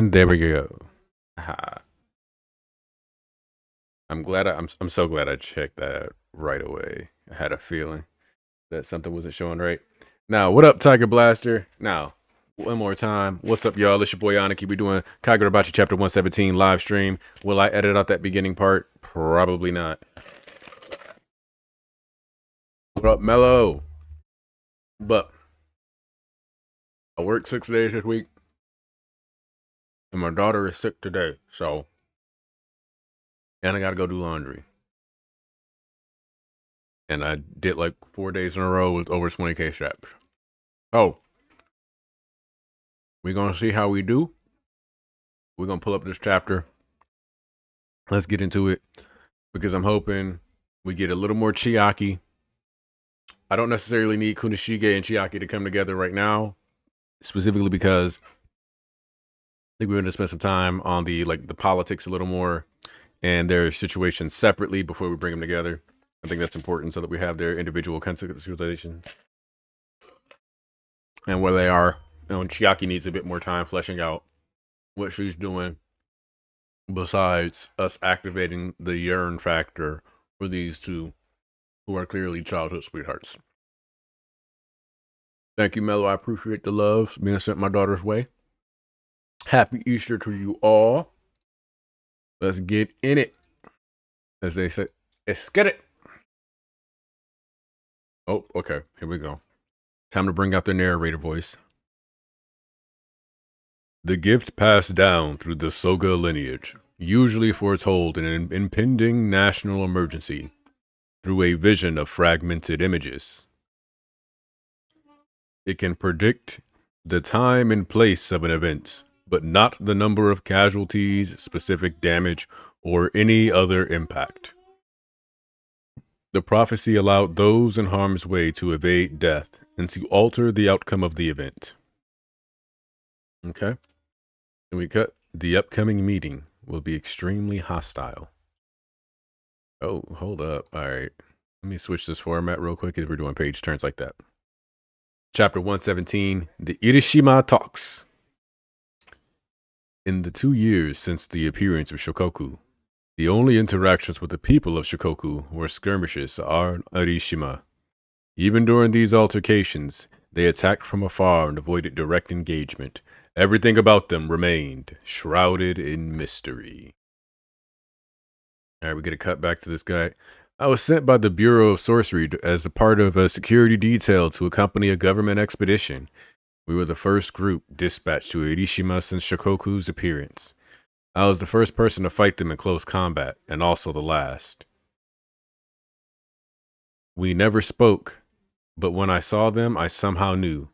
And there we go. Ha. I'm so glad I checked that right away. I had a feeling that something wasn't showing right. Now, what up, Tiger Blaster? Now, one more time. What's up, y'all? It's your boy Aniki. We're doing Kagurabachi chapter 117 live stream. Will I edit out that beginning part? Probably not. What up, Mello? But I work 6 days this week, and my daughter is sick today, and I gotta go do laundry. And I did like 4 days in a row with over 20K straps. Oh, we're gonna see how we do. We're gonna pull up this chapter. Let's get into it because I'm hoping we get a little more Chiaki. I don't necessarily need Kunishige and Chiaki to come together right now, specifically because I think we're going to spend some time on the politics a little more and their situations separately before we bring them together. I think that's important so that we have their individual considerations and where they are. Chiaki needs a bit more time fleshing out what she's doing besides us activating the yearn factor for these two who are clearly childhood sweethearts. Thank you, Mello. I appreciate the love being sent my daughter's way. Happy Easter to you all. Let's get in it. As they say, let's get it. Oh, okay. Here we go. Time to bring out the narrator voice. The gift passed down through the Soga lineage usually foretold an impending national emergency through a vision of fragmented images. It can predict the time and place of an event, but not the number of casualties, specific damage, or any other impact. The prophecy allowed those in harm's way to evade death and to alter the outcome of the event. Okay. And we cut the upcoming meeting will be extremely hostile. Oh, hold up. All right. Let me switch this format real quick as we're doing page turns like that. Chapter 117, The Irishima Talks. In the 2 years since the appearance of Shikoku, the only interactions with the people of Shikoku were skirmishes on Irishima. Even during these altercations, they attacked from afar and avoided direct engagement. Everything about them remained shrouded in mystery. All right, we get a cut back to this guy. I was sent by the Bureau of Sorcery as a part of a security detail to accompany a government expedition. We were the first group dispatched to Irishima since Shikoku's appearance. I was the first person to fight them in close combat, and also the last. We never spoke, but when I saw them, I somehow knew.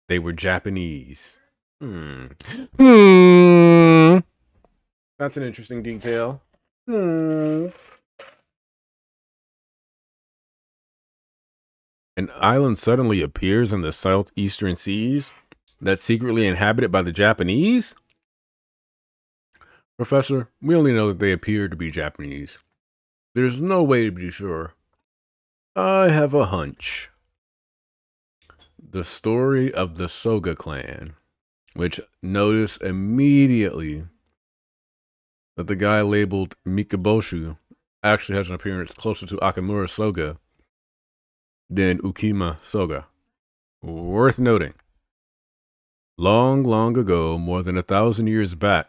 They were Japanese. That's an interesting detail. An island suddenly appears in the southeastern seas that's secretly inhabited by the Japanese? Professor, we only know that they appear to be Japanese. There's no way to be sure. I have a hunch. The story of the Soga clan, which notice immediately that the guy labeled Mikaboshu actually has an appearance closer to Akamura Soga than Ukima Soga. Worth noting. Long, long ago, more than 1,000 years back,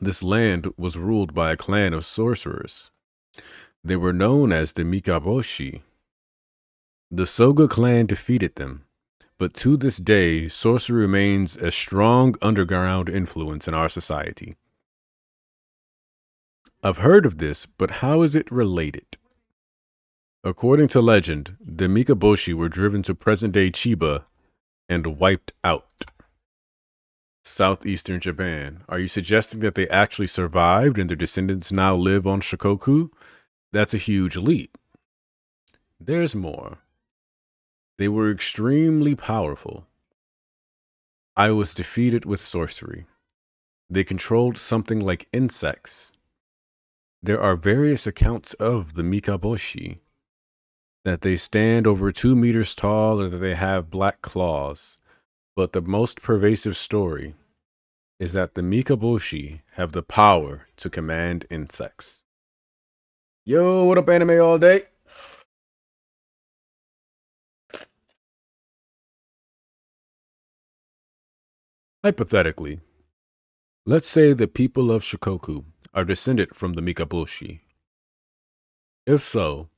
this land was ruled by a clan of sorcerers. They were known as the Mikaboshi. The Soga clan defeated them, but to this day, sorcery remains a strong underground influence in our society. I've heard of this, but how is it related? According to legend, the Mikaboshi were driven to present-day Chiba and wiped out. Southeastern Japan. Are you suggesting that they actually survived and their descendants now live on Shikoku? That's a huge leap. There's more. They were extremely powerful. I was defeated with sorcery. They controlled something like insects. There are various accounts of the Mikaboshi, that they stand over 2 meters tall or that they have black claws. But the most pervasive story is that the Mikaboshi have the power to command insects. Yo, what up, anime all day? Hypothetically, let's say the people of Shikoku are descended from the Mikaboshi. If so,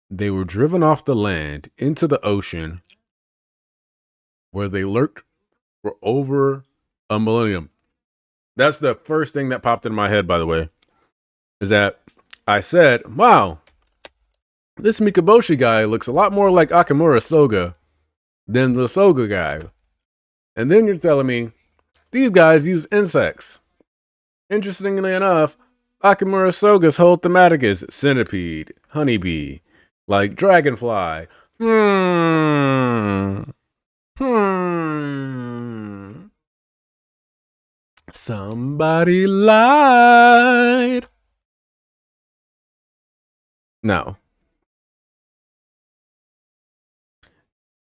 they were driven off the land into the ocean where they lurked for over a millennium. That's the first thing that popped in my head, by the way, is that I said, wow, this Mikaboshi guy looks a lot more like Akamura Soga than the Soga guy. And then you're telling me these guys use insects. Interestingly enough, Akamura Soga's whole thematic is centipede, honeybee, like dragonfly. Hmm. Somebody lied. No,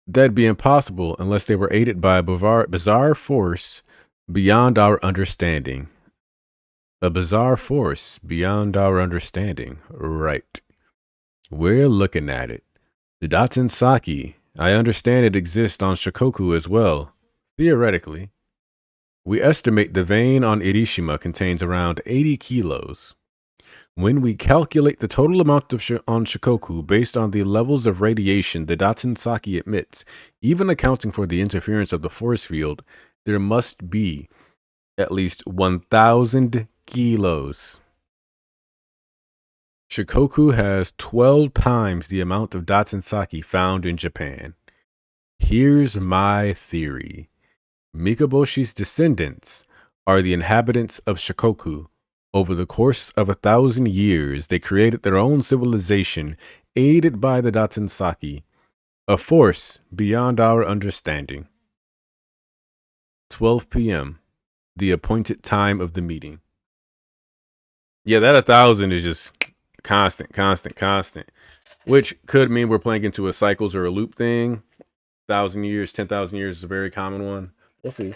that'd be impossible unless they were aided by a bizarre force beyond our understanding. A bizarre force beyond our understanding. Right. We're looking at it. The Daten Saki. I understand it exists on Shikoku as well. Theoretically. We estimate the vein on Irishima contains around 80 kilos. When we calculate the total amount on Shikoku based on the levels of radiation the Daten Saki emits, even accounting for the interference of the force field, there must be at least 1,000 kilos. Shikoku has 12 times the amount of Daten Saki found in Japan. Here's my theory. Mikaboshi's descendants are the inhabitants of Shikoku. Over the course of 1,000 years, they created their own civilization, aided by the Daten Saki, a force beyond our understanding. 12 p.m., the appointed time of the meeting. Yeah, that 1,000 is just constant, which could mean we're playing into a cycles or a loop thing. 1,000 years, 10,000 years is a very common one. We'll see.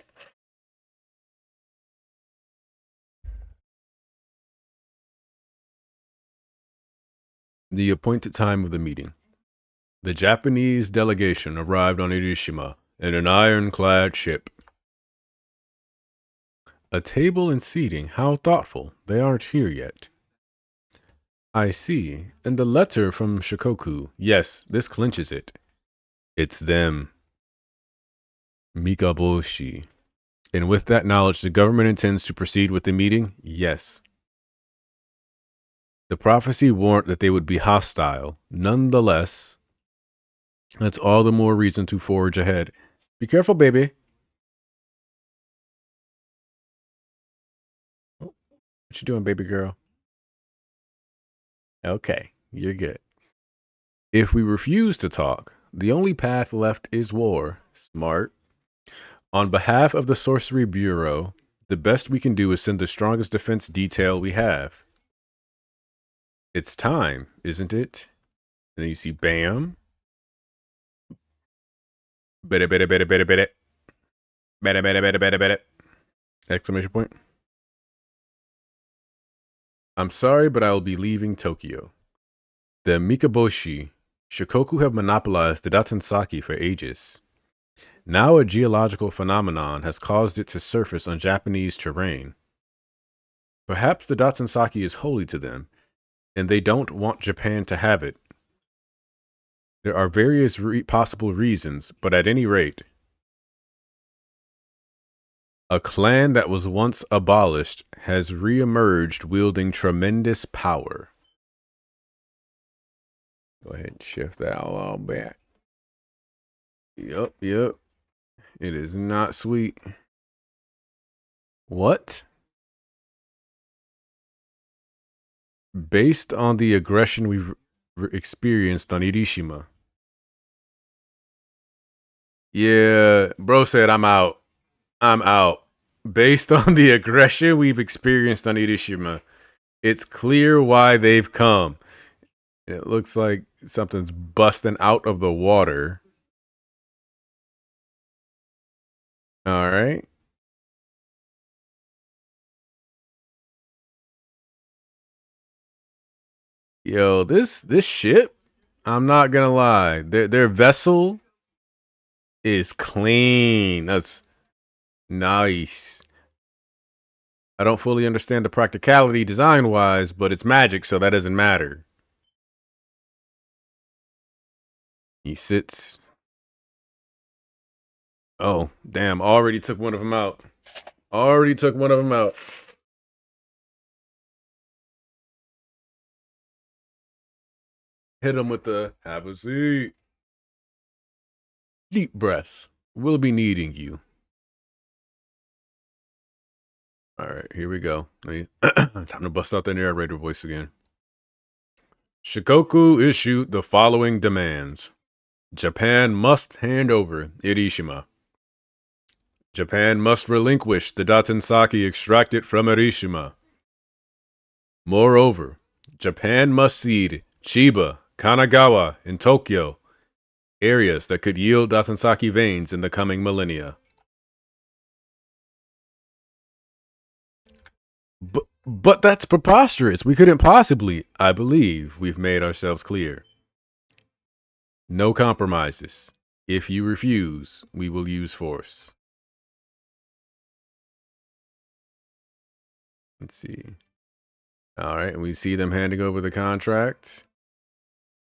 The appointed time of the meeting. The Japanese delegation arrived on Irishima in an ironclad ship. A table and seating, how thoughtful. They aren't here yet. I see. And the letter from Shikoku. Yes, this clinches it. It's them. Mikaboshi. And with that knowledge, the government intends to proceed with the meeting? Yes. The prophecy warned that they would be hostile. Nonetheless, that's all the more reason to forge ahead. Be careful, baby. What you doing, baby girl? Okay, you're good. If we refuse to talk, the only path left is war. Smart. On behalf of the Sorcery Bureau, the best we can do is send the strongest defense detail we have. It's time, isn't it? And then you see bam. Bada bada bada bada bada. Bada bada bada bada bada. Exclamation point. I'm sorry, but I will be leaving Tokyo. The Mikaboshi, Shikoku have monopolized the Daten for ages. Now a geological phenomenon has caused it to surface on Japanese terrain. Perhaps the Daten is holy to them, and they don't want Japan to have it. There are various possible reasons, but at any rate, a clan that was once abolished has re-emerged wielding tremendous power. Go ahead and shift that a little bit. Yep. It is not sweet. What? Based on the aggression we've experienced on Irishima. Yeah, bro said I'm out. I'm out. Based on the aggression we've experienced on Irishima, it's clear why they've come. It looks like something's busting out of the water. All right. Yo, this ship, I'm not gonna lie. Their vessel is clean. That's nice. I don't fully understand the practicality design wise, but it's magic, so that doesn't matter. He sits. Oh, damn. Already took one of them out. Already took one of them out. Hit him with the have a seat. Deep breaths. We'll be needing you. All right, here we go. Time to bust out the narrator voice again. Shikoku issued the following demands. Japan must hand over Irishima. Japan must relinquish the Datansaki extracted from Irishima. Moreover, Japan must cede Chiba, Kanagawa, and Tokyo, areas that could yield Datansaki veins in the coming millennia. But that's preposterous. We couldn't possibly. I believe we've made ourselves clear. No compromises. If you refuse, we will use force. Let's see. All right, we see them handing over the contract.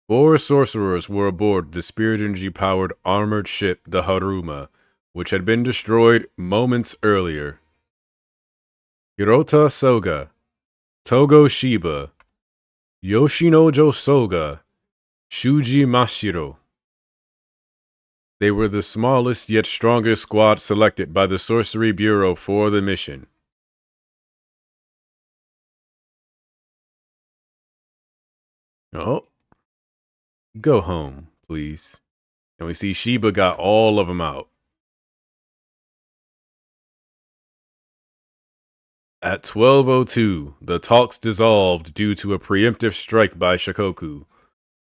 4 sorcerers were aboard the spirit energy powered armored ship, the Haruma, which had been destroyed moments earlier. Hirota Soga, Togo Shiba, Yoshinojo Soga, Shuji Mashiro. They were the smallest yet strongest squad selected by the Sorcery Bureau for the mission. Oh, go home, please. And we see Shiba got all of them out. At 12:02, the talks dissolved due to a preemptive strike by Shikoku.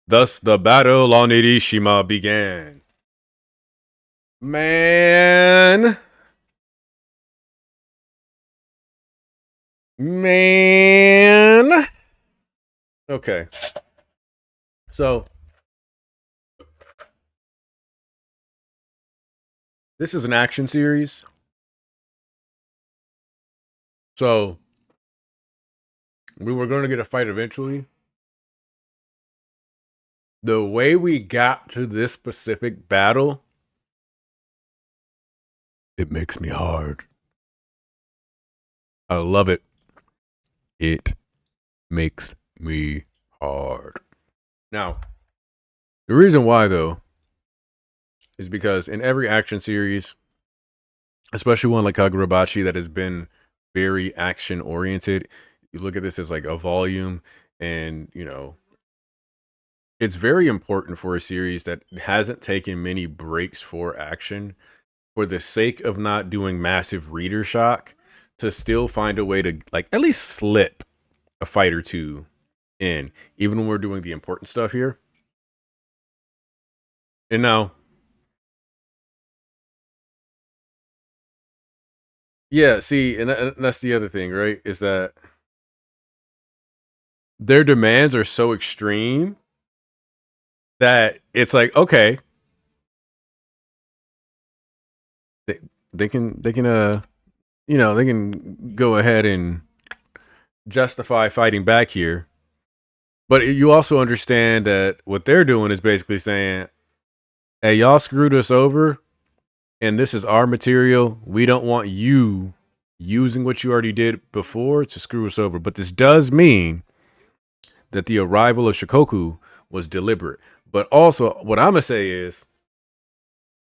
Thus, the battle on Irishima began. Man. Okay. So, this is an action series. So, we were going to get a fight eventually. The way we got to this specific battle, it makes me hard. I love it. It makes me hard. Now, the reason why, though, is because in every action series, especially one like Kagurabachi that has been very action oriented, you look at this as like a volume, and it's very important for a series that hasn't taken many breaks for action, for the sake of not doing massive reader shock, to still find a way to like at least slip a fight or two in, even when we're doing the important stuff here. And now, yeah, see, and that's the other thing, right? Is that their demands are so extreme that it's like, okay, they, they can go ahead and justify fighting back here. But you also understand that what they're doing is basically saying, hey, y'all screwed us over, and this is our material. We don't want you using what you already did before to screw us over. But this does mean that the arrival of Shikoku was deliberate. But also, what I'm going to say is,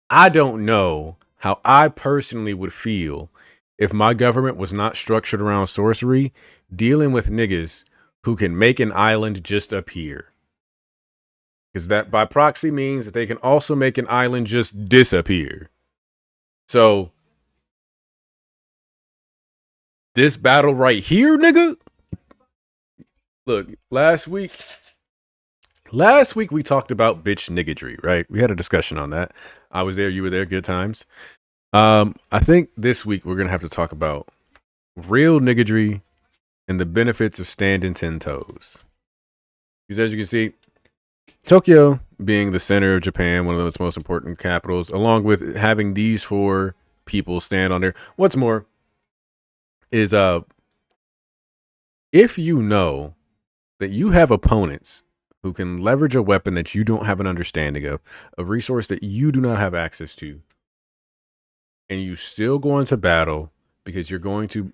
I don't know how I personally would feel if my government was not structured around sorcery, dealing with niggas who can make an island just appear. Because that by proxy means that they can also make an island just disappear. So, this battle right here, nigga. Look, last week we talked about bitch niggadry, right? We had a discussion on that. I was there, you were there, good times. I think this week we're gonna have to talk about real niggadry and the benefits of standing 10 toes. Because as you can see, Tokyo being the center of Japan, one of its most important capitals, along with having these four people stand on there. What's more is if you know that you have opponents who can leverage a weapon that you don't have an understanding of, a resource that you do not have access to, and you still go into battle because you're going to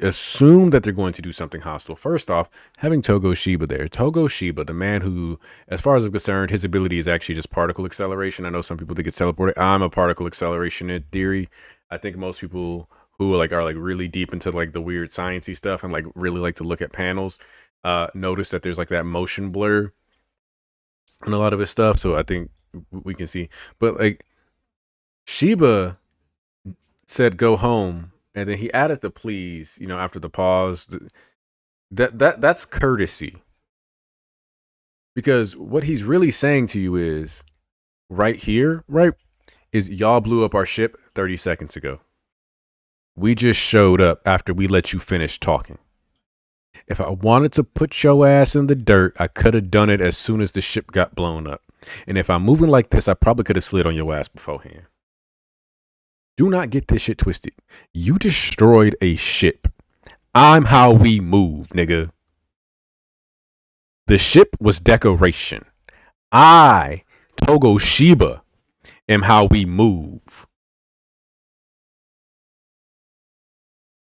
assume that they're going to do something hostile. First off, having Togo Shiba there. Togo Shiba, the man who, as far as I'm concerned, his ability is actually just particle acceleration. I know some people think it's teleported. I'm a particle acceleration in theory. I think most people who like are like really deep into like the weird sciencey stuff and like really like to look at panels notice that there's like that motion blur in a lot of his stuff. So I think we can see. But like Shiba said go home, and then he added the please, after the pause. That's courtesy, because what he's really saying to you is right here, right, is y'all blew up our ship 30 seconds ago. We just showed up after we let you finish talking. If I wanted to put your ass in the dirt, I could have done it as soon as the ship got blown up. And if I'm moving like this, I probably could have slid on your ass beforehand. Do not get this shit twisted. You destroyed a ship. I'm how we move, nigga. The ship was decoration. I, Togo Shiba, am how we move.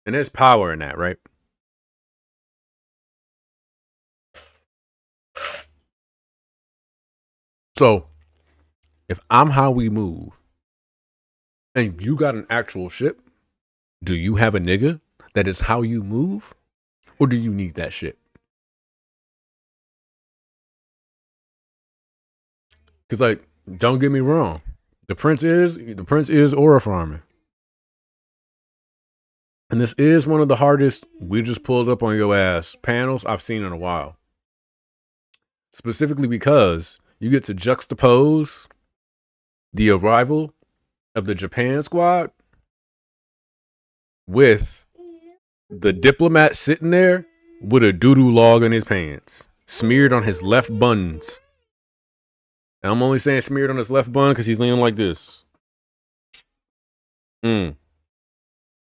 And there's power in that, right? So, if I'm how we move and you got an actual ship, do you have a nigga that is how you move? Or do you need that shit? Because, like, don't get me wrong. The prince is aura farming. And this is one of the hardest we just pulled up on your ass panels I've seen in a while. Specifically because you get to juxtapose the arrival of the Japan squad with the diplomat sitting there with a doo-doo log in his pants, smeared on his left buns. And I'm only saying smeared on his left bun because he's leaning like this. Mm.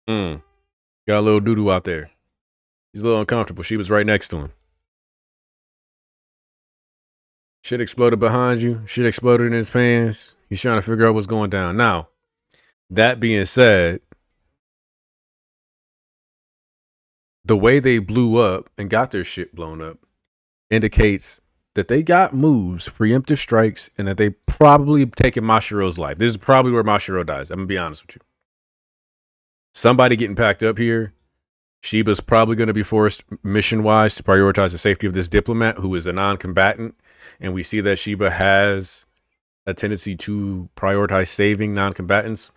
Got a little doo-doo out there. He's a little uncomfortable. She was right next to him. Shit exploded behind you. Shit exploded in his pants. He's trying to figure out what's going down. Now, that being said, the way they blew up and got their shit blown up indicates that they got moves, preemptive strikes, and that they probably taken Mashiro's life. This is probably where Mashiro dies. I'm going to be honest with you. Somebody getting packed up here. Shiba's probably going to be forced mission-wise to prioritize the safety of this diplomat who is a non-combatant. And we see that Shiba has a tendency to prioritize saving non-combatants.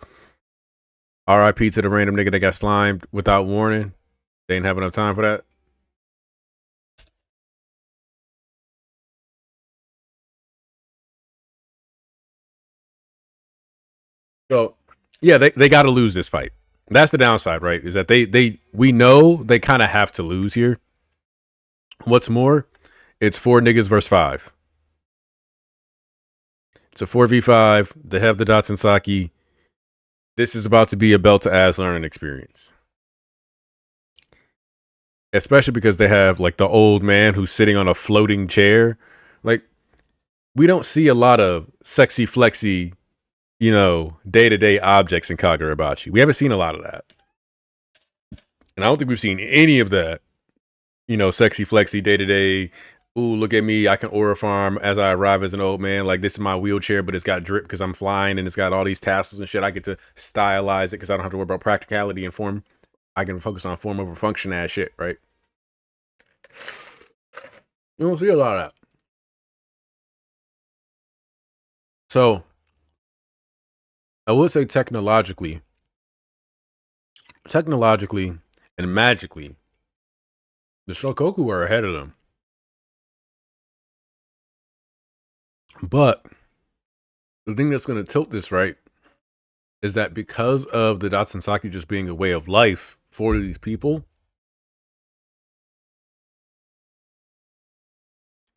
RIP to the random nigga that got slimed without warning. They didn't have enough time for that. So, yeah, they got to lose this fight. That's the downside, right? Is that we know they kind of have to lose here. What's more, it's 4 niggas versus 5. It's a 4v5. They have the Datsensaki. This is about to be a belt to ass learning experience. Especially because they have like the old man who's sitting on a floating chair. Like, we don't see a lot of sexy flexy, day-to-day objects in Kagurabachi. We haven't seen a lot of that. And I don't think we've seen any of that, sexy flexy day-to-day. Ooh, look at me. I can aura farm as I arrive as an old man. Like, this is my wheelchair, but it's got drip because I'm flying and it's got all these tassels and shit. I get to stylize it because I don't have to worry about practicality and form. I can focus on form over function ass shit, right? You don't see a lot of that. So, I would say technologically and magically, the Shokoku are ahead of them. But the thing that's going to tilt this, right, is that because of the Datsensaki just being a way of life for these people,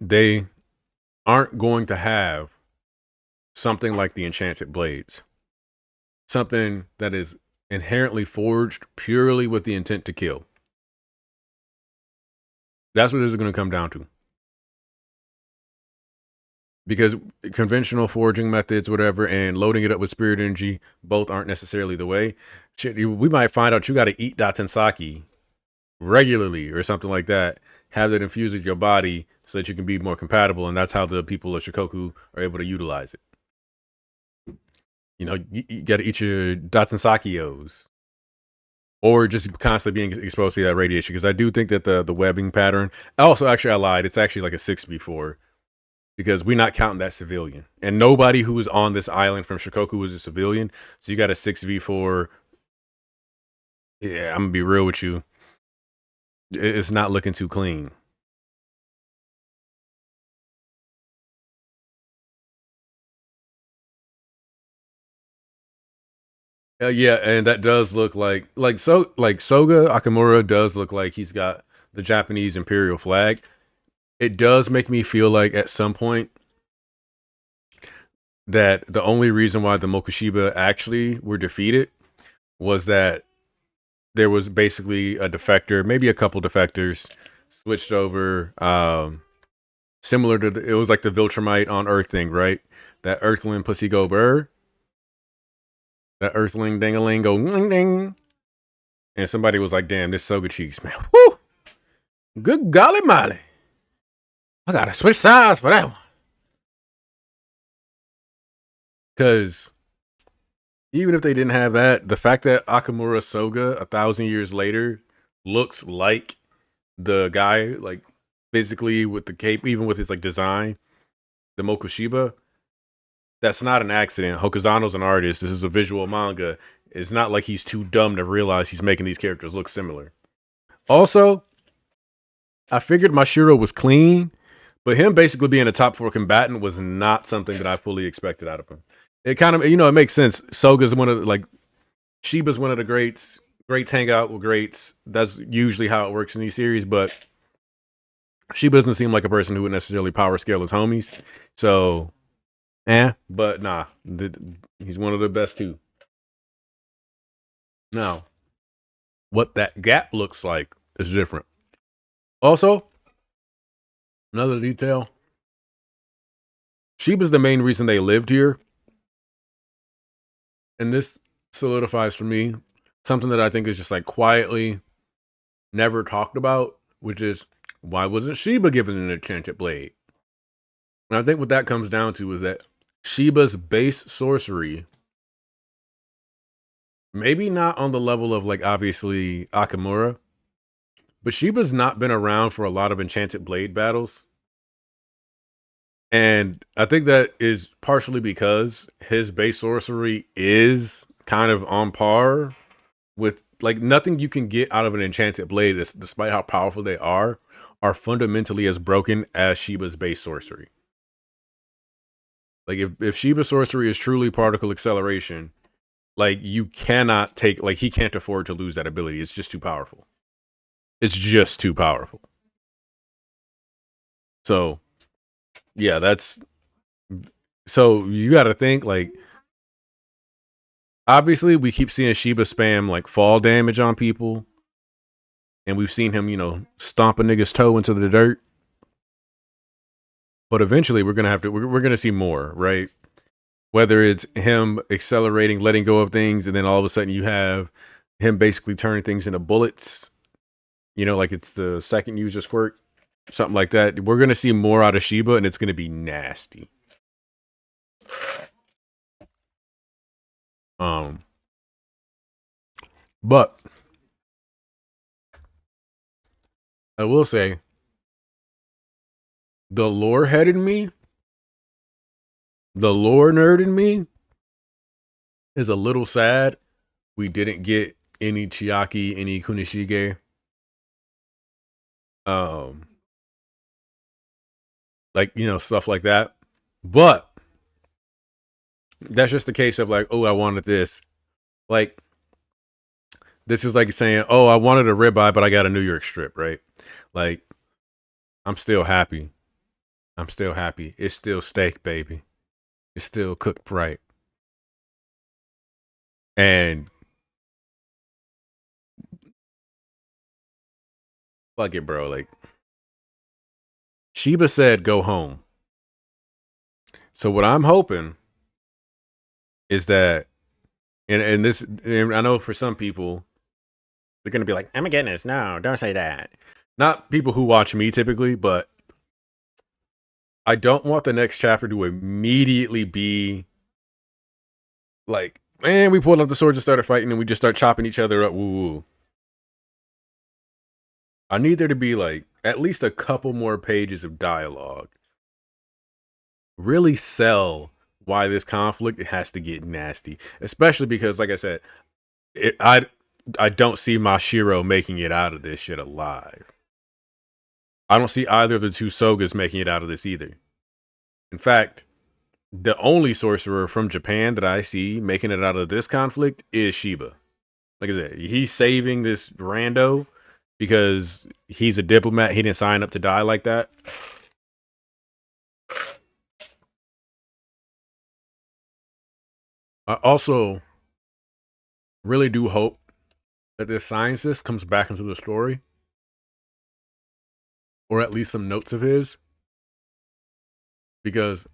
they aren't going to have something like the enchanted blades, something that is inherently forged purely with the intent to kill. That's what this is going to come down to. Because conventional forging methods, whatever, and loading it up with spirit energy, both aren't necessarily the way. Shit, we might find out you got to eat Datsensaki regularly or something like that. Have that infused with your body so that you can be more compatible, and that's how the people of Shikoku are able to utilize it. You know, you got to eat your Datsensakios, or just constantly being exposed to that radiation. Because I do think that the webbing pattern. Also, actually, I lied. It's actually like a 6v4 because we're not counting that civilian, and nobody who is on this island from Shikoku is a civilian. So you got a 6v4. Yeah, I'm gonna be real with you. It's not looking too clean. Yeah, and that does look like Soga Akamura does look like he's got the Japanese imperial flag. It does make me feel like at some point that the only reason why the Mokushiba actually were defeated was that there was basically a defector, maybe a couple defectors switched over, similar to it was like the Viltrumite on Earth thing, right? That Earthling pussy go burr, that Earthling ding-a-ling go ding ding, and somebody was like, "Damn, this Soga cheeks, man, whoo, good golly molly, I gotta switch sides for that one," because even if they didn't have that, the fact that Akamura Soga 1,000 years later looks like the guy, like physically with the cape, even with his like design, the Mokushiba, that's not an accident. Hokusano's an artist. This is a visual manga. It's not like he's too dumb to realize he's making these characters look similar. Also, I figured Mashiro was clean, but him basically being a top 4 combatant was not something that I fully expected out of him. It kind of, it makes sense. Soga's one of the, like, Shiba's one of the greats. Greats hang out with greats. That's usually how it works in these series, but Shiba doesn't seem like a person who would necessarily power scale his homies. So, but nah, he's one of the best too. Now, what that gap looks like is different. Also, another detail, Shiba's the main reason they lived here. And this solidifies for me something that I think is just like quietly never talked about, which is why wasn't Shiba given an enchanted blade? And I think what that comes down to is that Shiba's base sorcery, maybe not on the level of like obviously Akamura, but Shiba's not been around for a lot of enchanted blade battles. And I think that is partially because his base sorcery is kind of on par with like nothing you can get out of an enchanted blade, despite how powerful they are fundamentally as broken as Shiba's base sorcery. Like if Shiba's sorcery is truly particle acceleration, like you cannot take like he can't afford to lose that ability. It's just too powerful. It's just too powerful. So yeah, that's so you got to think like obviously we keep seeing Shiba spam like fall damage on people, and we've seen him stomp a nigga's toe into the dirt. But eventually we're gonna have to we're gonna see more, right? Whether it's him accelerating, letting go of things, and then all of a sudden you have him basically turning things into bullets. Like it's the second user quirk, something like that. We're gonna see more out of Shiba, and it's gonna be nasty. Um, but I will say the lore head in me, the lore nerd in me, is a little sad we didn't get any Chiaki, any Kunishige. Um, like stuff like that. But that's just the case of like, oh, I wanted this. Like, this is like saying, oh, I wanted a ribeye, but I got a New York strip, right? Like, I'm still happy. I'm still happy. It's still steak, baby. It's still cooked right. And fuck it, bro. Like Sheba said, go home. So what I'm hoping is that, and this, and I know for some people, they're gonna be like, "Oh my goodness, no, don't say that." Not people who watch me typically, but I don't want the next chapter to immediately be like, "Man, we pulled out the swords and started fighting, and we just start chopping each other up." Woo woo. I need there to be like at least a couple more pages of dialogue. Really sell why this conflict has to get nasty, especially because, like I said, it, I don't see Mashiro making it out of this shit alive. I don't see either of the two Sogas making it out of this either. In fact, the only sorcerer from Japan that I see making it out of this conflict is Sheba. Like I said, he's saving this rando because he's a diplomat. He didn't sign up to die like that. I also really do hope that this scientist comes back into the story, or at least some notes of his, because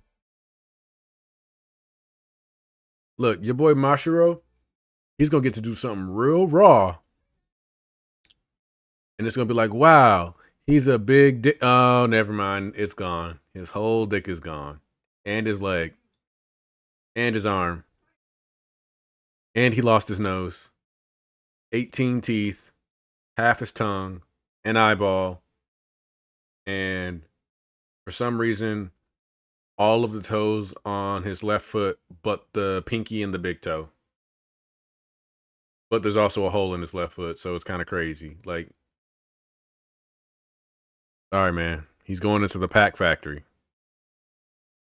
look, your boy Mashiro, he's gonna get to do something real raw, and it's gonna be like, wow, he's a big dick. Oh, never mind, it's gone. His whole dick is gone, and his leg, and his arm, and he lost his nose, 18 teeth, half his tongue, an eyeball, and for some reason, all of the toes on his left foot, but the pinky and the big toe. But there's also a hole in his left foot, so it's kind of crazy. Like, all right, man, he's going into the pack factory.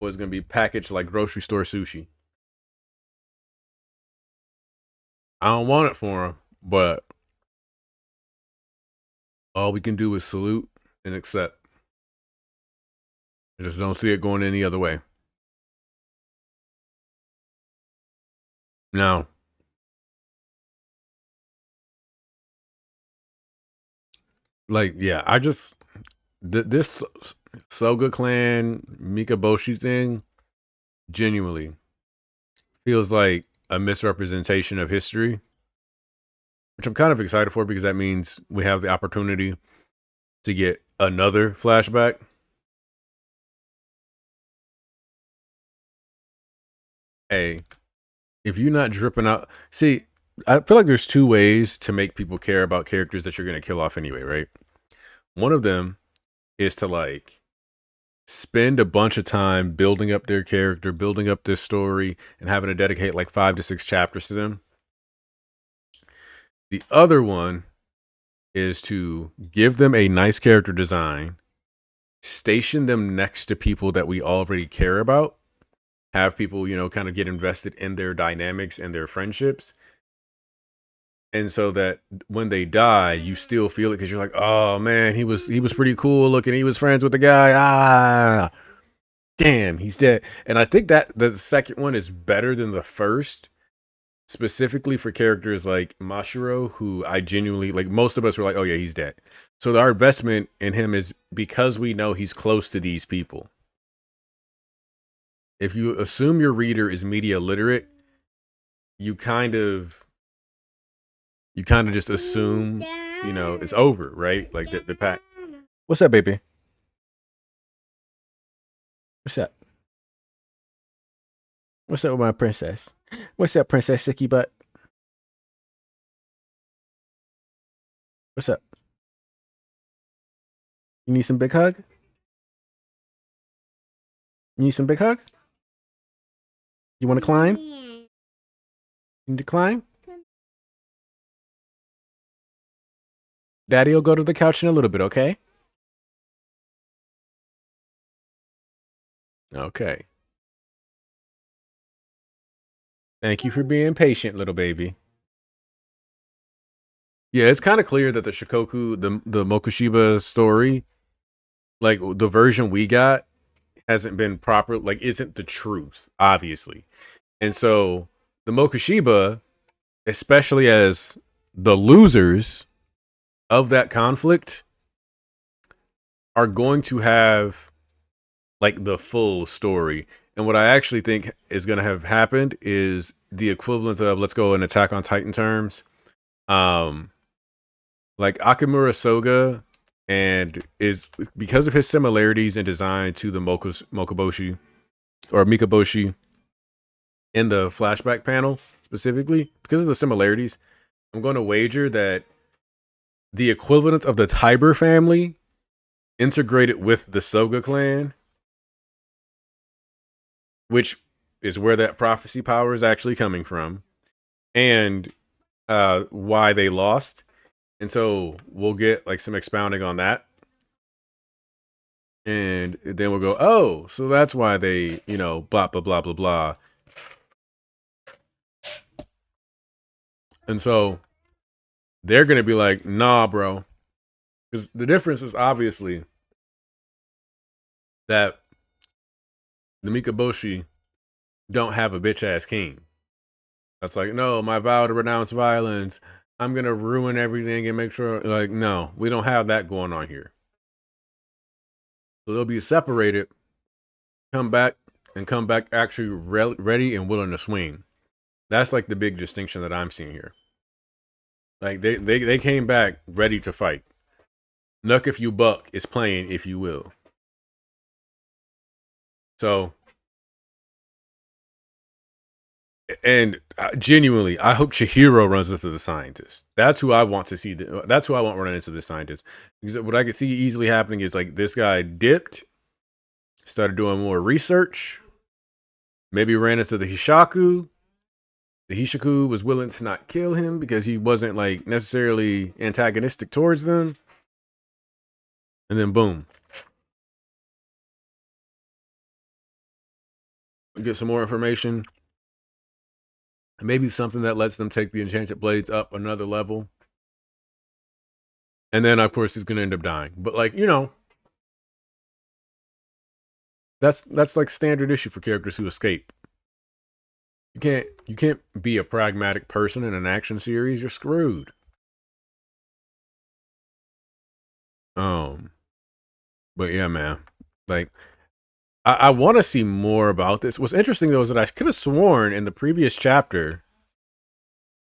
Was gonna be packaged like grocery store sushi. I don't want it for him, but all we can do is salute and accept. I just don't see it going any other way. No, like, yeah, I just this Soga Clan Mikaboshi thing genuinely feels like a misrepresentation of history, which I'm kind of excited for because that means we have the opportunity to get another flashback. Hey, if you're not dripping out, see, I feel like there's two ways to make people care about characters that you're gonna kill off anyway, right? One of them is to like spend a bunch of time building up their character, building up this story, and having to dedicate like 5 to 6 chapters to them. The other one is to give them a nice character design, station them next to people that we already care about, have people, kind of get invested in their dynamics and their friendships. And so that when they die, you still feel it because you're like, oh man, he was pretty cool looking. He was friends with the guy. Ah, damn, he's dead. And I think that the second one is better than the first, specifically for characters like Mashiro, who I genuinely like. Most of us were like, oh yeah, he's dead. So our investment in him is because we know he's close to these people. If you assume your reader is media literate, you kind of just assume, it's over, right? Like the pack. What's up, baby? What's up? What's up with my princess? What's up, Princess Sicky Butt? What's up? You need some big hug? You need some big hug? You want to climb? You need to climb? Daddy will go to the couch in a little bit, okay? Okay. Thank you for being patient, little baby. Yeah, it's kind of clear that the Shikoku, the Mokushiba story, like the version we got, hasn't been proper, like isn't the truth, obviously. And so the Mokushiba, especially as the losers of that conflict, are going to have like the full story. And what I actually think is going to have happened is the equivalent of, let's go in Attack on Titan terms. Um, like Akamura Soga, and is because of his similarities in design to the Mokoboshi or Mikaboshi in the flashback panel specifically, because of the similarities, I'm going to wager that the equivalent of the Tiber family integrated with the Soga clan, which is where that prophecy power is actually coming from, and why they lost. And so we'll get like some expounding on that. And then we'll go, oh, so that's why they, blah, blah, blah, blah, blah. And so they're going to be like, nah, bro. Because the difference is obviously that the Mikaboshi don't have a bitch ass king. That's like, no, my vow to renounce violence. I'm going to ruin everything and make sure, like, no, we don't have that going on here. So they'll be separated, come back actually ready and willing to swing. That's like the big distinction that I'm seeing here. Like they came back ready to fight. Nuck if you buck is playing if you will. So, and genuinely, I hope Chihiro runs into the scientist. That's who I want to see. That's who I want running into the scientist. Because what I could see easily happening is like this guy dipped, started doing more research, maybe ran into the Hishaku. The Hishaku was willing to not kill him because he wasn't like necessarily antagonistic towards them. And then boom. Get some more information. Maybe something that lets them take the enchanted blades up another level. And then of course he's gonna end up dying. But like, that's like standard issue for characters who escape. You can't be a pragmatic person in an action series, you're screwed. But yeah, man. Like I want to see more about this. What's interesting though is that I could have sworn in the previous chapter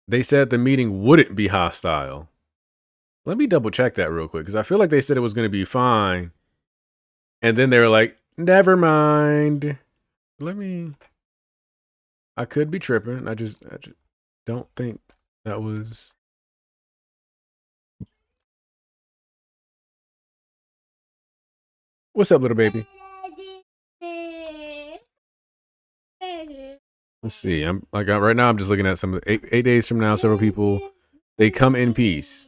they said the meeting wouldn't be hostile. Let me double check that real quick because I feel like they said it was going to be fine, and then they were like, "Never mind." Let me. I could be tripping. I just don't think that was. What's up, little baby? Let's see. I'm like right now. I'm just looking at some 8 days from now. Several people they come in peace.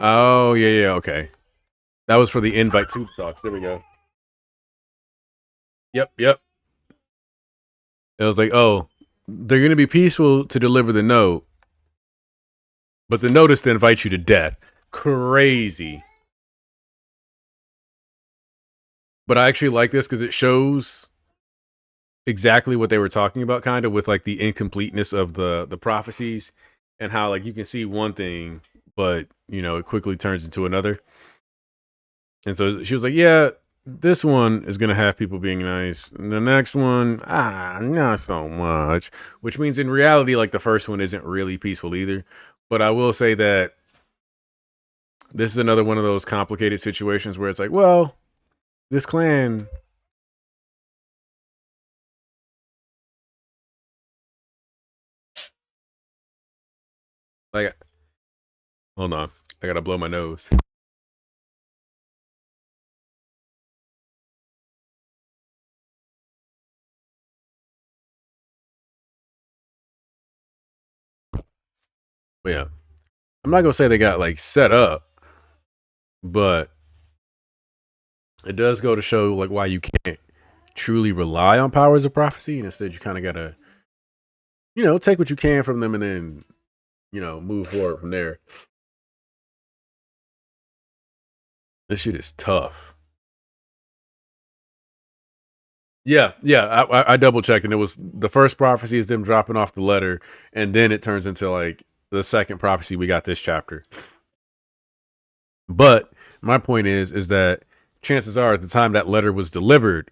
Oh yeah, okay. That was for the invite to talks. There we go. Yep. It was like, oh, they're gonna be peaceful to deliver the note, but the note is to invite you to death. Crazy. But I actually like this because it shows exactly what they were talking about, kind of with like the incompleteness of the prophecies and how like you can see one thing, but it quickly turns into another. And so she was like, "Yeah, this one is gonna have people being nice. The next one, not so much." Which means in reality, like the first one isn't really peaceful either. But I will say that this is another one of those complicated situations where it's like, well, this clan. Like, hold on, I gotta blow my nose. But yeah, I'm not gonna say they got like set up, but it does go to show like why you can't truly rely on powers of prophecy, and instead you kind of gotta, take what you can from them and then, move forward from there. This shit is tough. Yeah, yeah. I double checked, and it was the first prophecy is them dropping off the letter, and then it turns into like the second prophecy we got this chapter. But my point is that chances are at the time that letter was delivered,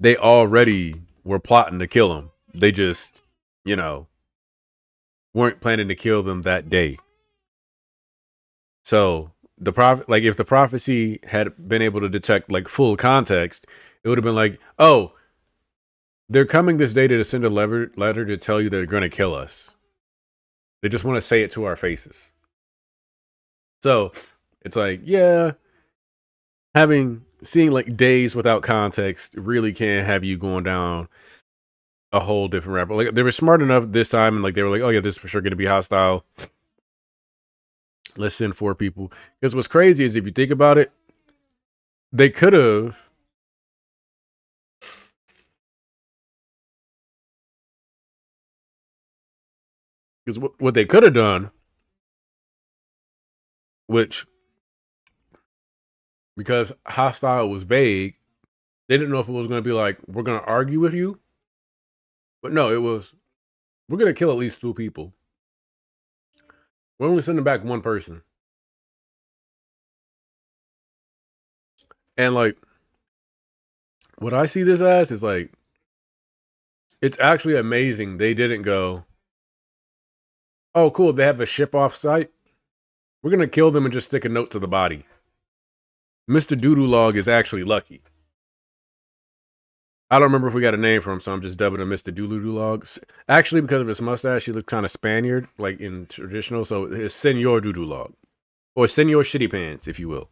they already were plotting to kill him. They just, you know, weren't planning to kill them that day. So the prophet, like if the prophecy had been able to detect like full context, it would have been like, oh, they're coming this day to send a letter to tell you they're going to kill us. They just want to say it to our faces. So it's like, yeah, seeing like days without context really can have you going down a whole different rabbit. Like they were smart enough this time, and like they were like, oh yeah, this is for sure going to be hostile. Let's send 4 people. Because what's crazy is if you think about it, they could have. Because what they could have done, which because hostile was vague, they didn't know if it was going to be like, we're going to argue with you. But no, it was, we're going to kill at least 2 people. We're only sending back 1 person. And like, what I see this as is like, it's actually amazing they didn't go, oh, cool, they have a ship off site. We're going to kill them and just stick a note to the body. Mr. Doodoo Log is actually lucky. I don't remember if we got a name for him, so I'm just dubbing him Mr. Doodoo Log. Actually, because of his mustache, he looks kind of Spaniard, like in traditional. So it's Senor Doodoo Log. Or Senor Shitty Pants, if you will.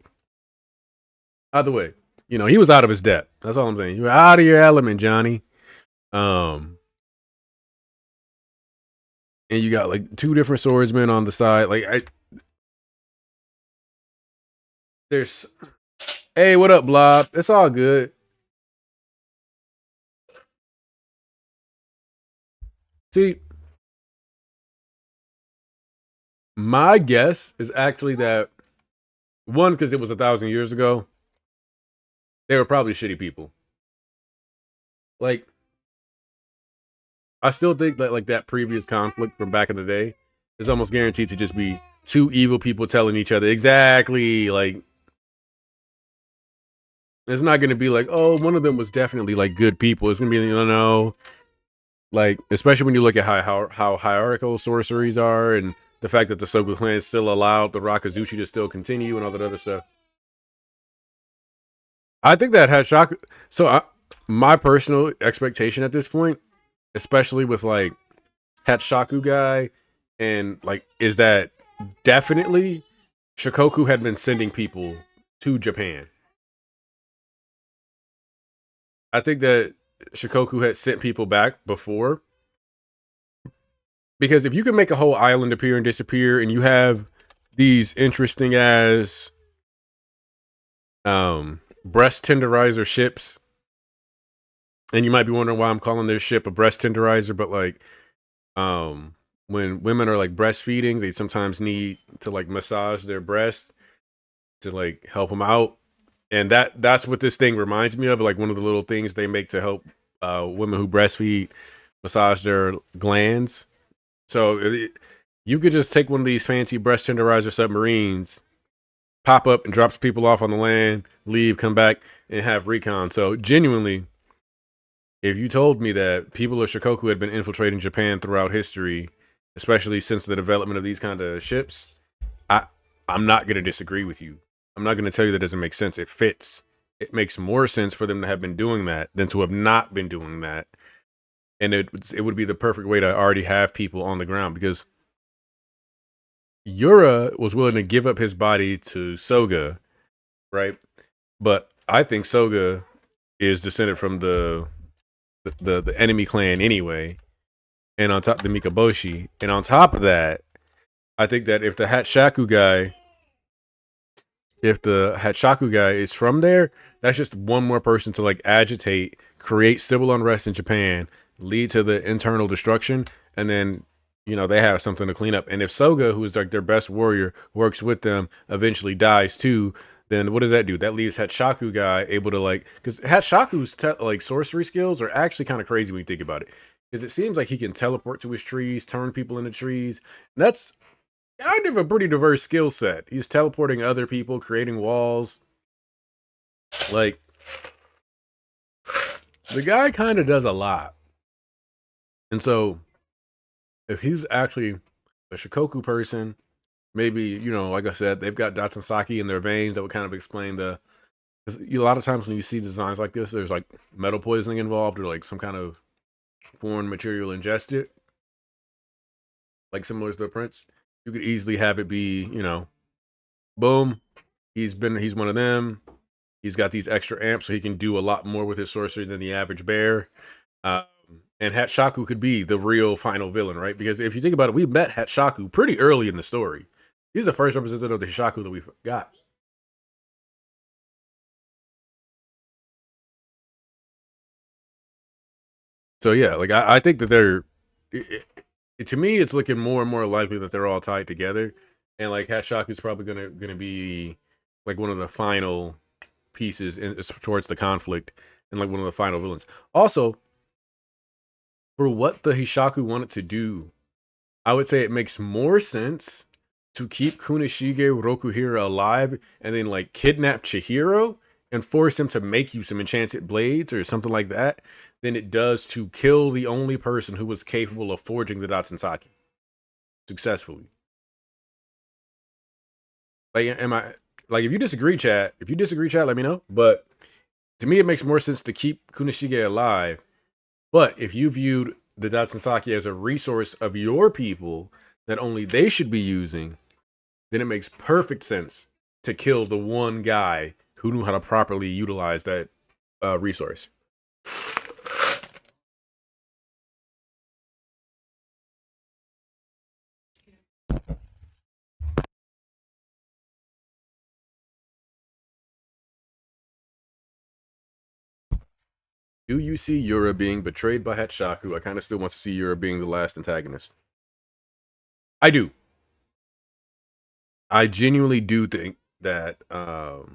Either way, he was out of his depth. That's all I'm saying. You were out of your element, Johnny. And you got like 2 different swordsmen on the side. Like there's, hey, what up, Blob? It's all good. See, my guess is actually that 1, because it was 1,000 years ago, they were probably shitty people. Like, I still think that like that previous conflict from back in the day is almost guaranteed to just be 2 evil people telling each other exactly like. It's not going to be like, oh, one of them was definitely like good people. It's going to be, no, like, especially when you look at how hierarchical sorceries are and the fact that the Soga clan still allowed the Rakazuchi to still continue and all that other stuff. I think that had shock. So my personal expectation at this point, especially with like Hatshaku guy, and like, is that definitely Shikoku had been sending people to Japan. I think that Shikoku had sent people back before. Because if you can make a whole island appear and disappear, and you have these interesting as breast tenderizer ships, and you might be wondering why I'm calling this ship a breast tenderizer, but like when women are like breastfeeding, they sometimes need to like massage their breast to like help them out. And that's what this thing reminds me of, like one of the little things they make to help women who breastfeed massage their glands. So you could just take one of these fancy breast tenderizer submarines, pop up and drops people off on the land, leave, come back, and have recon. So genuinely, if you told me that people of Shikoku had been infiltrating Japan throughout history, especially since the development of these kind of ships, I'm not going to disagree with you. I'm not going to tell you that doesn't make sense. It fits. It makes more sense for them to have been doing that than to have not been doing that. And it would be the perfect way to already have people on the ground, because Yura was willing to give up his body to Soga, right? But I think Soga is descended from the enemy clan anyway, and on top the Mikaboshi, and on top of that, I think that if the Hatshaku guy is from there, that's just one more person to like agitate, create civil unrest in Japan, lead to the internal destruction, and then they have something to clean up. And if Soga, who is like their best warrior, works with them, eventually dies too, then what does that do? That leaves Hatshaku guy able to like, because Hatshaku's like sorcery skills are actually kind of crazy when you think about it. Because it seems like he can teleport to his trees, turn people into trees. And that's kind of a pretty diverse skill set. He's teleporting other people, creating walls. Like the guy kind of does a lot. And so if he's actually a Shikoku person, maybe, like I said, they've got Datsensaki in their veins that would kind of explain the. Because a lot of times when you see designs like this, there's like metal poisoning involved or like some kind of foreign material ingested, like similar to the prints. You could easily have it be, boom, he's one of them. He's got these extra amps, so he can do a lot more with his sorcery than the average bear. Um, and Hatshaku could be the real final villain, right? Because if you think about it, we met Hatshaku pretty early in the story. He's the first representative of the Hishaku that we've got. So yeah, like I think that to me, it's looking more and more likely that they're all tied together, and like Hatshaku's probably gonna be like one of the final pieces towards the conflict, and like one of the final villains. Also, for what the Hishaku wanted to do, I would say it makes more sense to keep Kunishige Rokuhira alive and then like kidnap Chihiro and force him to make you some enchanted blades or something like that than it does to kill the only person who was capable of forging the Datsensaki successfully. Like, am I like if you disagree, chat? If you disagree, chat, let me know. But to me, it makes more sense to keep Kunishige alive. But if you viewed the Datsensaki as a resource of your people that only they should be using, then it makes perfect sense to kill the one guy who knew how to properly utilize that resource. Do you see Yura being betrayed by Hatshaku? I kind of still want to see Yura being the last antagonist. I do. I genuinely do think that I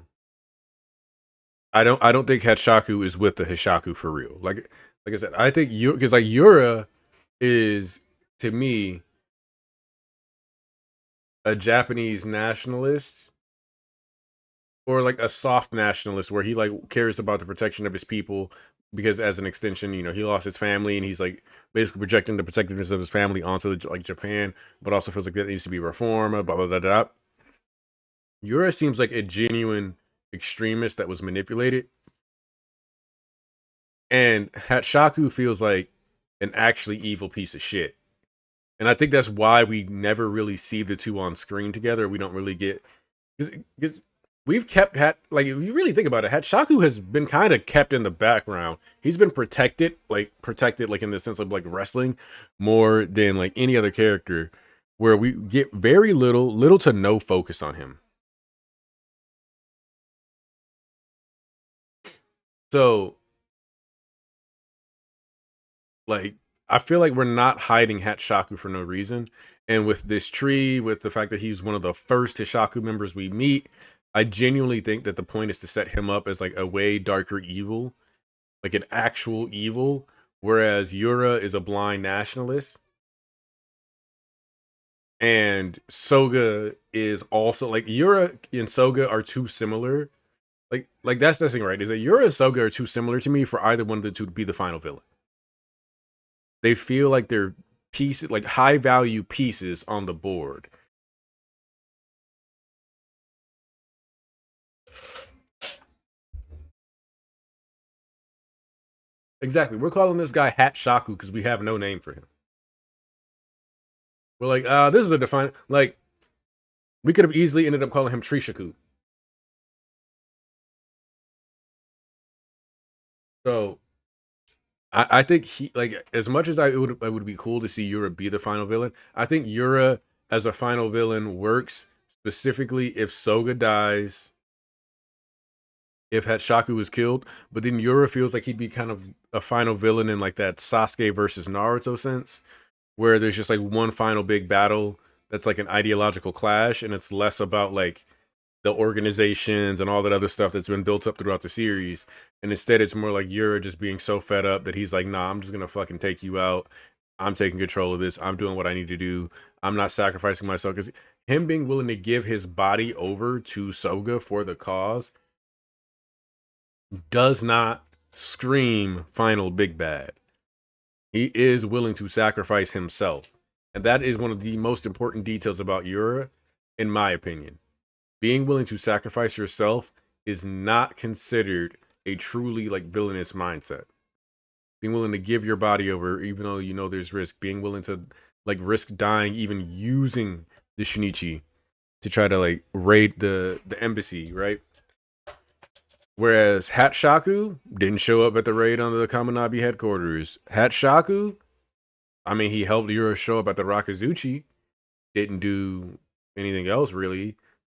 don't think Hatshaku is with the Hishaku for real. Like I said, I think you because like Yura is to me a Japanese nationalist or like a soft nationalist where he like cares about the protection of his people because as an extension, he lost his family and he's like basically projecting the protectiveness of his family onto like Japan, but also feels like that needs to be reformed. Blah blah blah blah. Yura seems like a genuine extremist that was manipulated, and Hatshaku feels like an actually evil piece of shit. And I think that's why we never really see the two on screen together. We don't really get because we've kept like if you really think about it, Hatshaku has been kind of kept in the background. He's been protected like in the sense of like wrestling more than like any other character, where we get very little to no focus on him. So like I feel like we're not hiding Hatshaku for no reason. And with this tree, with the fact that he's one of the first Hishaku members we meet, I genuinely think that the point is to set him up as like a way darker evil, like an actual evil, whereas Yura is a blind nationalist. And Soga is also like Yura and Soga are too similar. Like that's the thing, right? Is that Yura and Soga are too similar to me for either one of the two to be the final villain. They feel like they're pieces, like high value pieces on the board. Exactly. We're calling this guy Hat Shaku because we have no name for him. We're like, this is a define. Like, we could have easily ended up calling him Trishaku. So I think he like as much as I would be cool to see Yura be the final villain. I think Yura as a final villain works specifically if Soga dies, if Hatshaku is killed. But then Yura feels like he'd be kind of a final villain in like that Sasuke versus Naruto sense, where there's just like one final big battle that's like an ideological clash, and it's less about like the organizations and all that other stuff that's been built up throughout the series. And instead, it's more like Yura just being so fed up that he's like, nah, I'm just gonna fucking take you out. I'm taking control of this. I'm doing what I need to do. I'm not sacrificing myself. Because him being willing to give his body over to Soga for the cause does not scream final big bad. He is willing to sacrifice himself. And that is one of the most important details about Yura, in my opinion. Being willing to sacrifice yourself is not considered a truly like villainous mindset. Being willing to give your body over, even though you know there's risk, being willing to like risk dying, even using the Shinichi to try to like raid the embassy, right? Whereas Hatshaku didn't show up at the raid on the Kaminabi headquarters. Hatshaku, I mean, he helped Yura show up at the Rakazuchi, didn't do anything else really.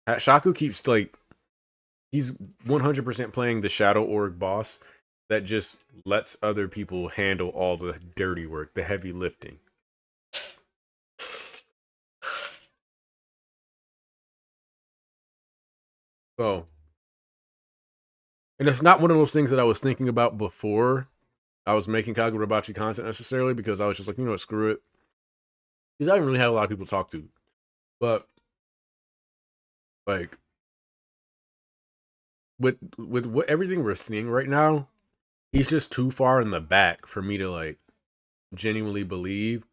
Hatshaku keeps like he's 100% playing the Shadow Org boss that just lets other people handle all the dirty work, the heavy lifting. So, and it's not one of those things that I was thinking about before I was making Kagurabachi content necessarily, because I was just like, you know what, screw it. Because I didn't really have a lot of people to talk to. But like with what everything we're seeing right now, he's just too far in the back for me to like genuinely believe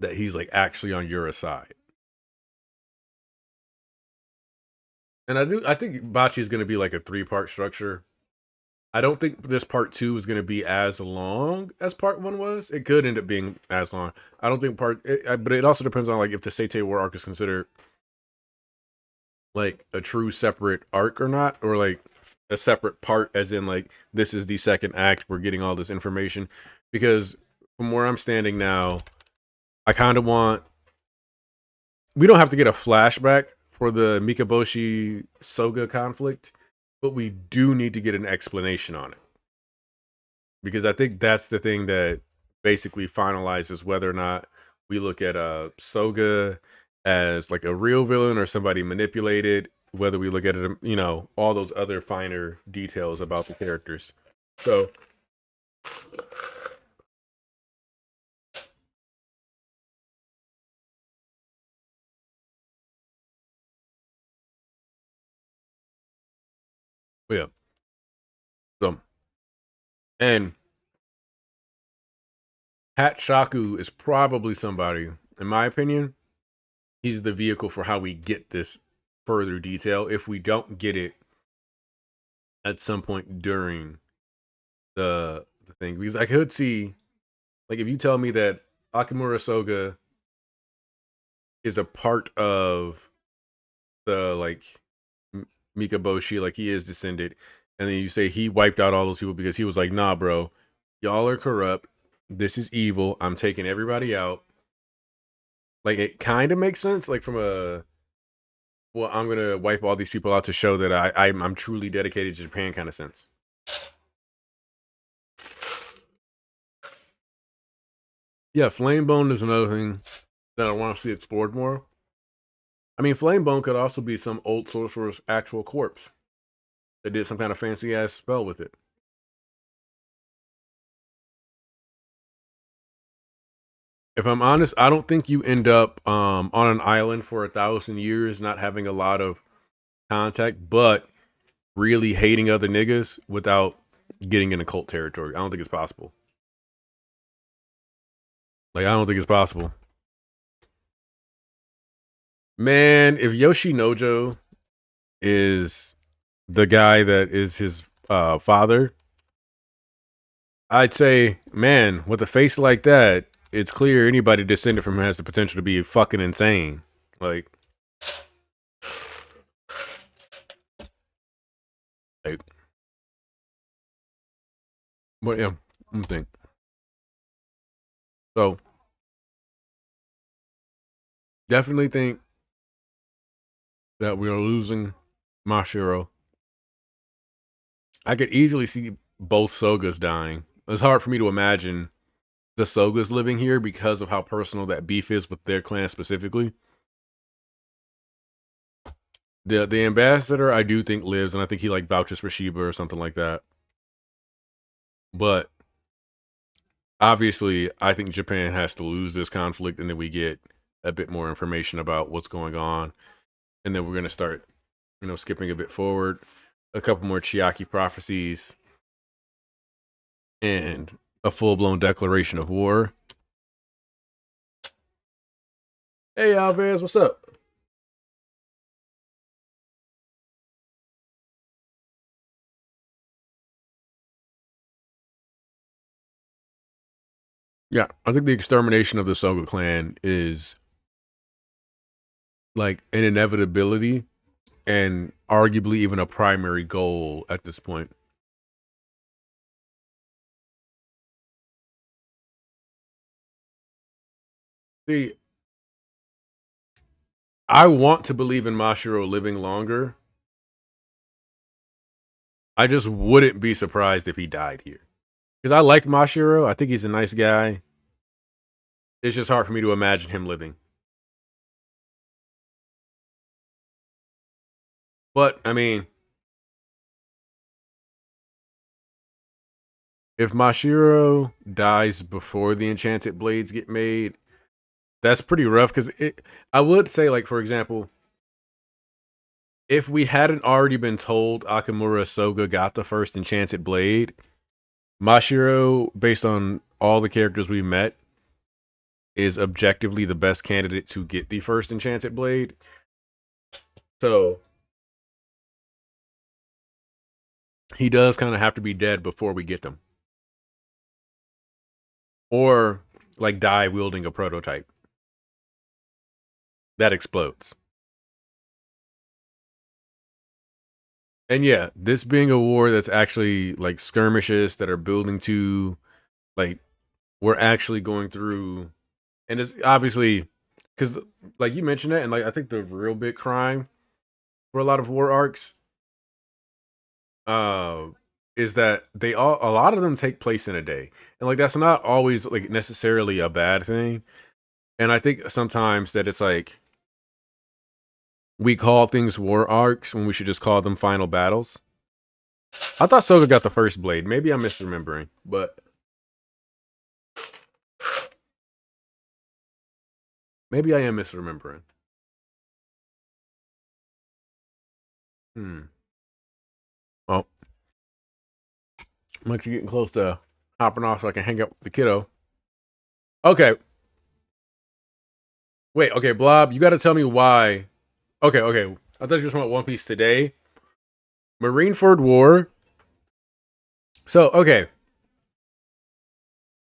that he's like actually on your side. And I think Bachi is going to be like a 3-part structure. I don't think this part 2 is going to be as long as part 1 was. It could end up being as long. I don't think but it also depends on like if the Seitei War arc is considered like a true separate arc or not, or like a separate part, as in like this is the second act. We're getting all this information because from where I'm standing now, I kind of want. We don't have to get a flashback for the Mikaboshi Soga conflict, but we do need to get an explanation on it, because I think that's the thing that basically finalizes whether or not we look at Soga as like a real villain or somebody manipulated, whether we look at it, you know, all those other finer details about the characters. So, yeah. So, and Hatshaku is probably somebody, in my opinion, he's the vehicle for how we get this further detail if we don't get it at some point during the thing. Because I could see, like, if you tell me that Akamura Soga is a part of the like Mikaboshi, like he is descended, and then you say he wiped out all those people because he was like, nah, bro, y'all are corrupt. This is evil. I'm taking everybody out. Like it kind of makes sense, like from a well, I'm gonna wipe all these people out to show that I'm truly dedicated to Japan kind of sense. Yeah, Flamebone is another thing that I want to see explored more. I mean, Flamebone could also be some old sorcerer's actual corpse that did some kind of fancy ass spell with it. If I'm honest, I don't think you end up on an island for 1,000 years, not having a lot of contact, but really hating other niggas without getting into cult territory. I don't think it's possible. Like, I don't think it's possible. Man, if Yoshinojo is the guy that is his father, I'd say, man, with a face like that, it's clear anybody descended from him has the potential to be fucking insane. Like, like, but yeah, I'm think. So definitely think that we are losing Mashiro. I could easily see both Sogas dying. It's hard for me to imagine the Sogas living here because of how personal that beef is with their clan specifically. The ambassador I do think lives, and I think he like vouches for Shiba or something like that. But obviously, I think Japan has to lose this conflict, and then we get a bit more information about what's going on, and then we're gonna start, skipping a bit forward, a couple more Chiaki prophecies, and a full blown declaration of war. Hey Alvez, what's up? Yeah, I think the extermination of the Soga clan is like an inevitability and arguably even a primary goal at this point. See, I want to believe in Mashiro living longer. I just wouldn't be surprised if he died here. Because I like Mashiro. I think he's a nice guy. It's just hard for me to imagine him living. But, I mean, if Mashiro dies before the enchanted blades get made, that's pretty rough. Because I would say, like, for example, if we hadn't already been told Akamura Soga got the first enchanted blade, Mashiro, based on all the characters we met, is objectively the best candidate to get the first enchanted blade. So he does kind of have to be dead before we get them. Or like die wielding a prototype that explodes. And yeah, this being a war that's actually like skirmishes that are building to like we're actually going through, and it's obviously because like you mentioned it, and like I think the real big crime for a lot of war arcs uh is that they all a lot of them take place in a day. And like that's not always like necessarily a bad thing. And I think sometimes that it's like we call things war arcs when we should just call them final battles. I thought Soga got the first blade. Maybe I'm misremembering, but maybe I am misremembering. Hmm. Well, I'm actually getting close to hopping off so I can hang out with the kiddo. Okay. Wait, okay, Blob, you gotta tell me why. Okay. I thought you just want One Piece today. Marineford War. So, okay.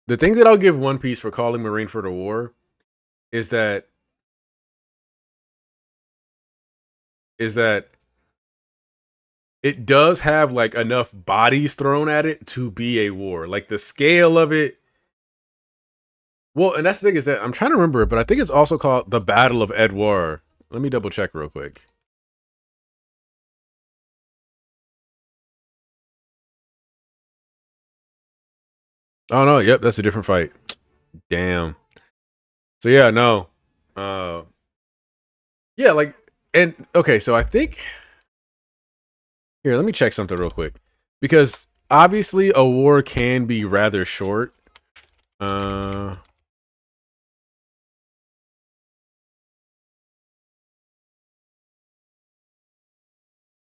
The thing that I'll give One Piece for calling Marineford a war is that is that it does have like enough bodies thrown at it to be a war. Like the scale of it. Well, and that's the thing is that I'm trying to remember it, but I think it's also called the Battle of Edward. Let me double check real quick. Oh no, yep, that's a different fight. Damn. So yeah, no. Uh yeah, like and okay, so I think here, let me check something real quick. Because obviously a war can be rather short. Uh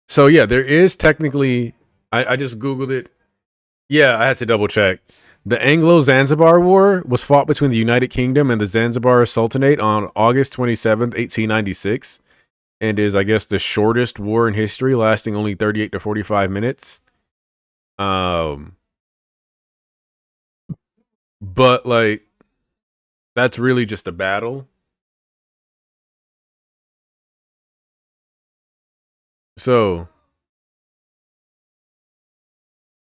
so yeah, there is technically I just Googled it. Yeah, I had to double check. The Anglo-Zanzibar War was fought between the United Kingdom and the Zanzibar Sultanate on August 27th, 1896, and is, I guess, the shortest war in history, lasting only 38 to 45 minutes. Um, but like that's really just a battle. So,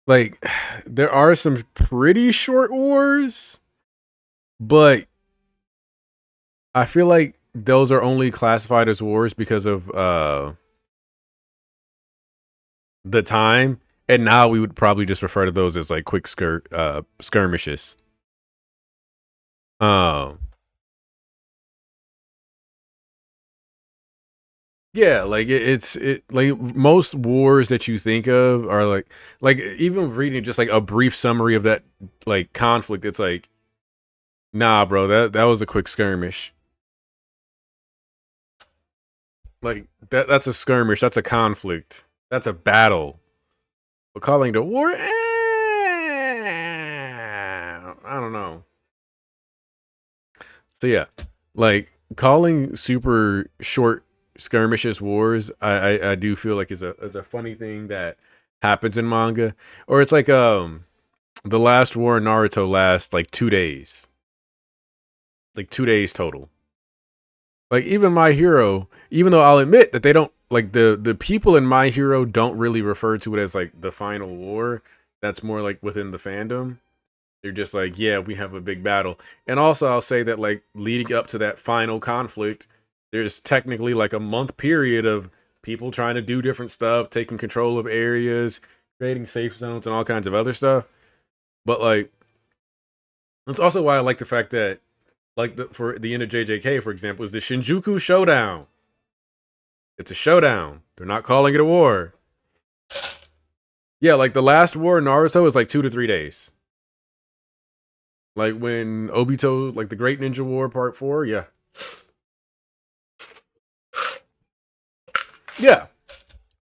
like, there are some pretty short wars, but I feel like those are only classified as wars because of the time, and now we would probably just refer to those as like quick skirmishes. Um, yeah, like it's like most wars that you think of are like even reading just like a brief summary of that like conflict. It's like, nah, bro, that was a quick skirmish. Like that's a skirmish. That's a conflict. That's a battle. But calling it a war, I don't know. So yeah, like calling super short skirmishes wars, I do feel like is a funny thing that happens in manga, or it's like the last war in Naruto lasts like 2 days, like 2 days total. Like even My Hero, even though I'll admit that they don't like the people in My Hero don't really refer to it as like the final war. That's more like within the fandom. They're just like, yeah, we have a big battle. And also, I'll say that like leading up to that final conflict, there's technically like a month period of people trying to do different stuff, taking control of areas, creating safe zones, and all kinds of other stuff. But like, that's also why I like the fact that like for the end of JJK, for example, is the Shinjuku Showdown. It's a showdown. They're not calling it a war. Yeah, like the last war in Naruto is like 2 to 3 days. Like when Obito, like the Great Ninja War Part 4, yeah. Yeah.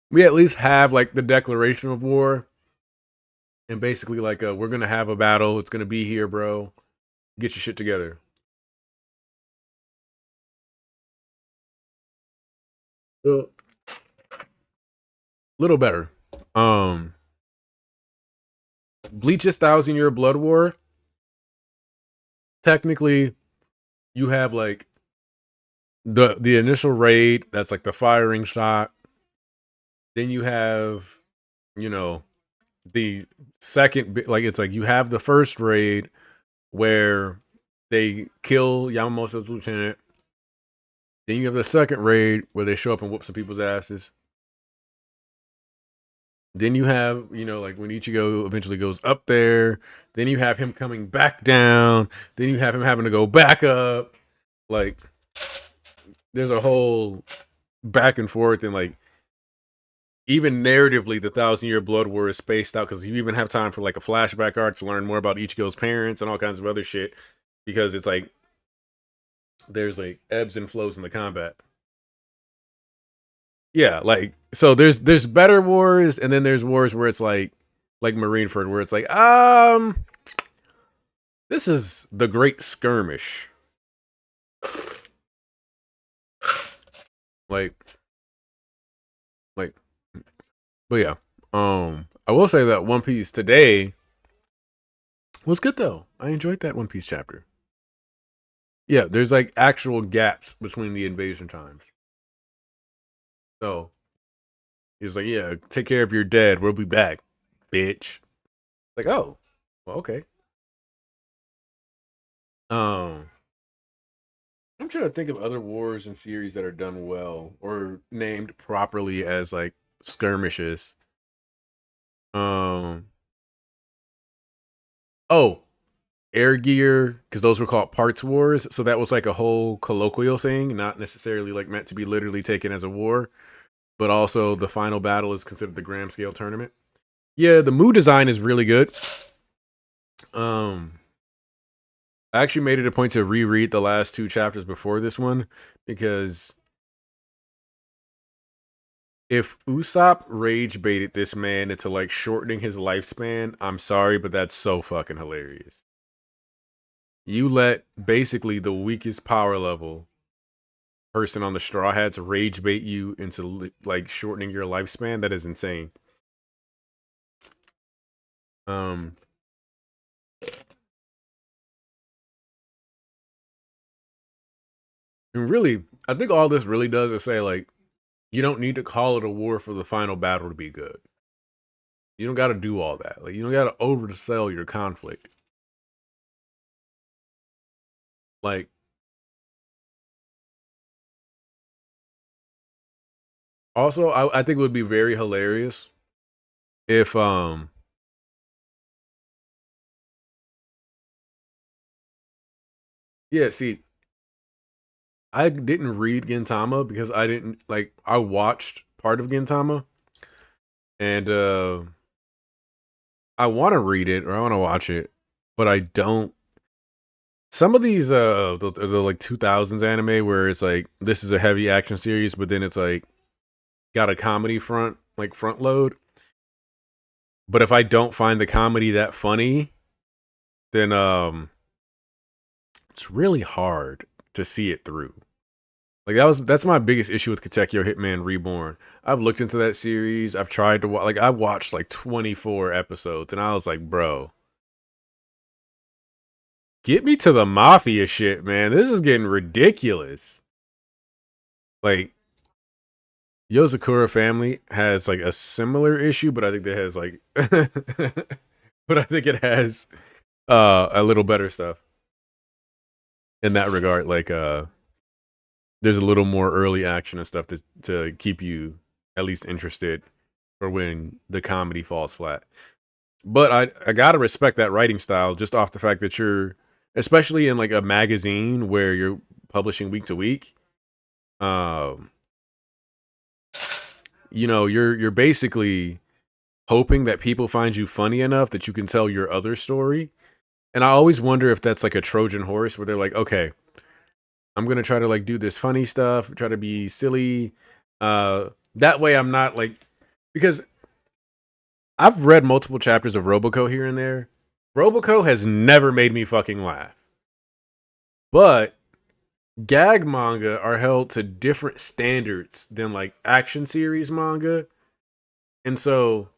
We at least have like the declaration of war and basically like we're gonna have a battle. It's gonna be here, bro. Get your shit together. A little better. Um Bleach's Thousand Year Blood War, technically you have like the initial raid, that's like the firing shot. Then you have, you know, the like it's like you have the first raid where they kill Yamamoto's lieutenant. Then you have the second raid where they show up and whoop some people's asses. Then you have, like when Ichigo eventually goes up there. Then you have him coming back down. Then you have him having to go back up. Like, there's a whole back and forth, and like even narratively, the Thousand Year Blood War is spaced out because you even have time for like a flashback arc to learn more about Ichigo's parents and all kinds of other shit. Because it's like there's like ebbs and flows in the combat. Yeah, like so there's better wars, and then there's wars where it's like Marineford, where it's like this is the Great Skirmish. Like like but yeah. I will say that One Piece today was good though. I enjoyed that One Piece chapter. Yeah, there's like actual gaps between the invasion times. So he's like, yeah, take care of your dead. We'll be back, bitch. Like, oh, well, okay. Um, I'm trying to think of other wars and series that are done well or named properly as like skirmishes. Um, oh, Air Gear, because those were called parts wars. So that was like a whole colloquial thing, not necessarily like meant to be literally taken as a war, but also the final battle is considered the gram scale tournament. Yeah, the Mu design is really good. Um, I actually made it a point to reread the last two chapters before this one because if Usopp rage baited this man into like shortening his lifespan, I'm sorry, but that's so fucking hilarious. You let basically the weakest power level person on the Straw Hats rage bait you into like shortening your lifespan. That is insane. Um, and really, I think all this really does is say like you don't need to call it a war for the final battle to be good. You don't got to do all that. Like you don't got to oversell your conflict. Like also, I think it would be very hilarious if Yeah, see, I didn't read Gintama because I didn't like. I watched part of Gintama, and I want to read it or I want to watch it, but I don't. Some of these the like 2000s anime where it's like this is a heavy action series, but then it's like got a comedy front load. But if I don't find the comedy that funny, then it's really hard to see it through. Like that's my biggest issue with Katekyo Hitman Reborn. I've looked into that series. I've tried to like I watched like 24 episodes, and I was like, bro, get me to the mafia shit, man. This is getting ridiculous. Like Yozakura family has like a similar issue, but I think that has like, but I think it has a little better stuff in that regard. Like there's a little more early action and stuff to keep you at least interested for when the comedy falls flat. But I gotta respect that writing style just off the fact that you're, especially in like a magazine where you're publishing week to week. Um, you're basically hoping that people find you funny enough that you can tell your other story. And I always wonder if that's like a Trojan horse where they're like, okay, I'm gonna try to like do this funny stuff, try to be silly. That way I'm not like, because I've read multiple chapters of Roboco here and there. Roboco has never made me fucking laugh. But gag manga are held to different standards than like action series manga. And so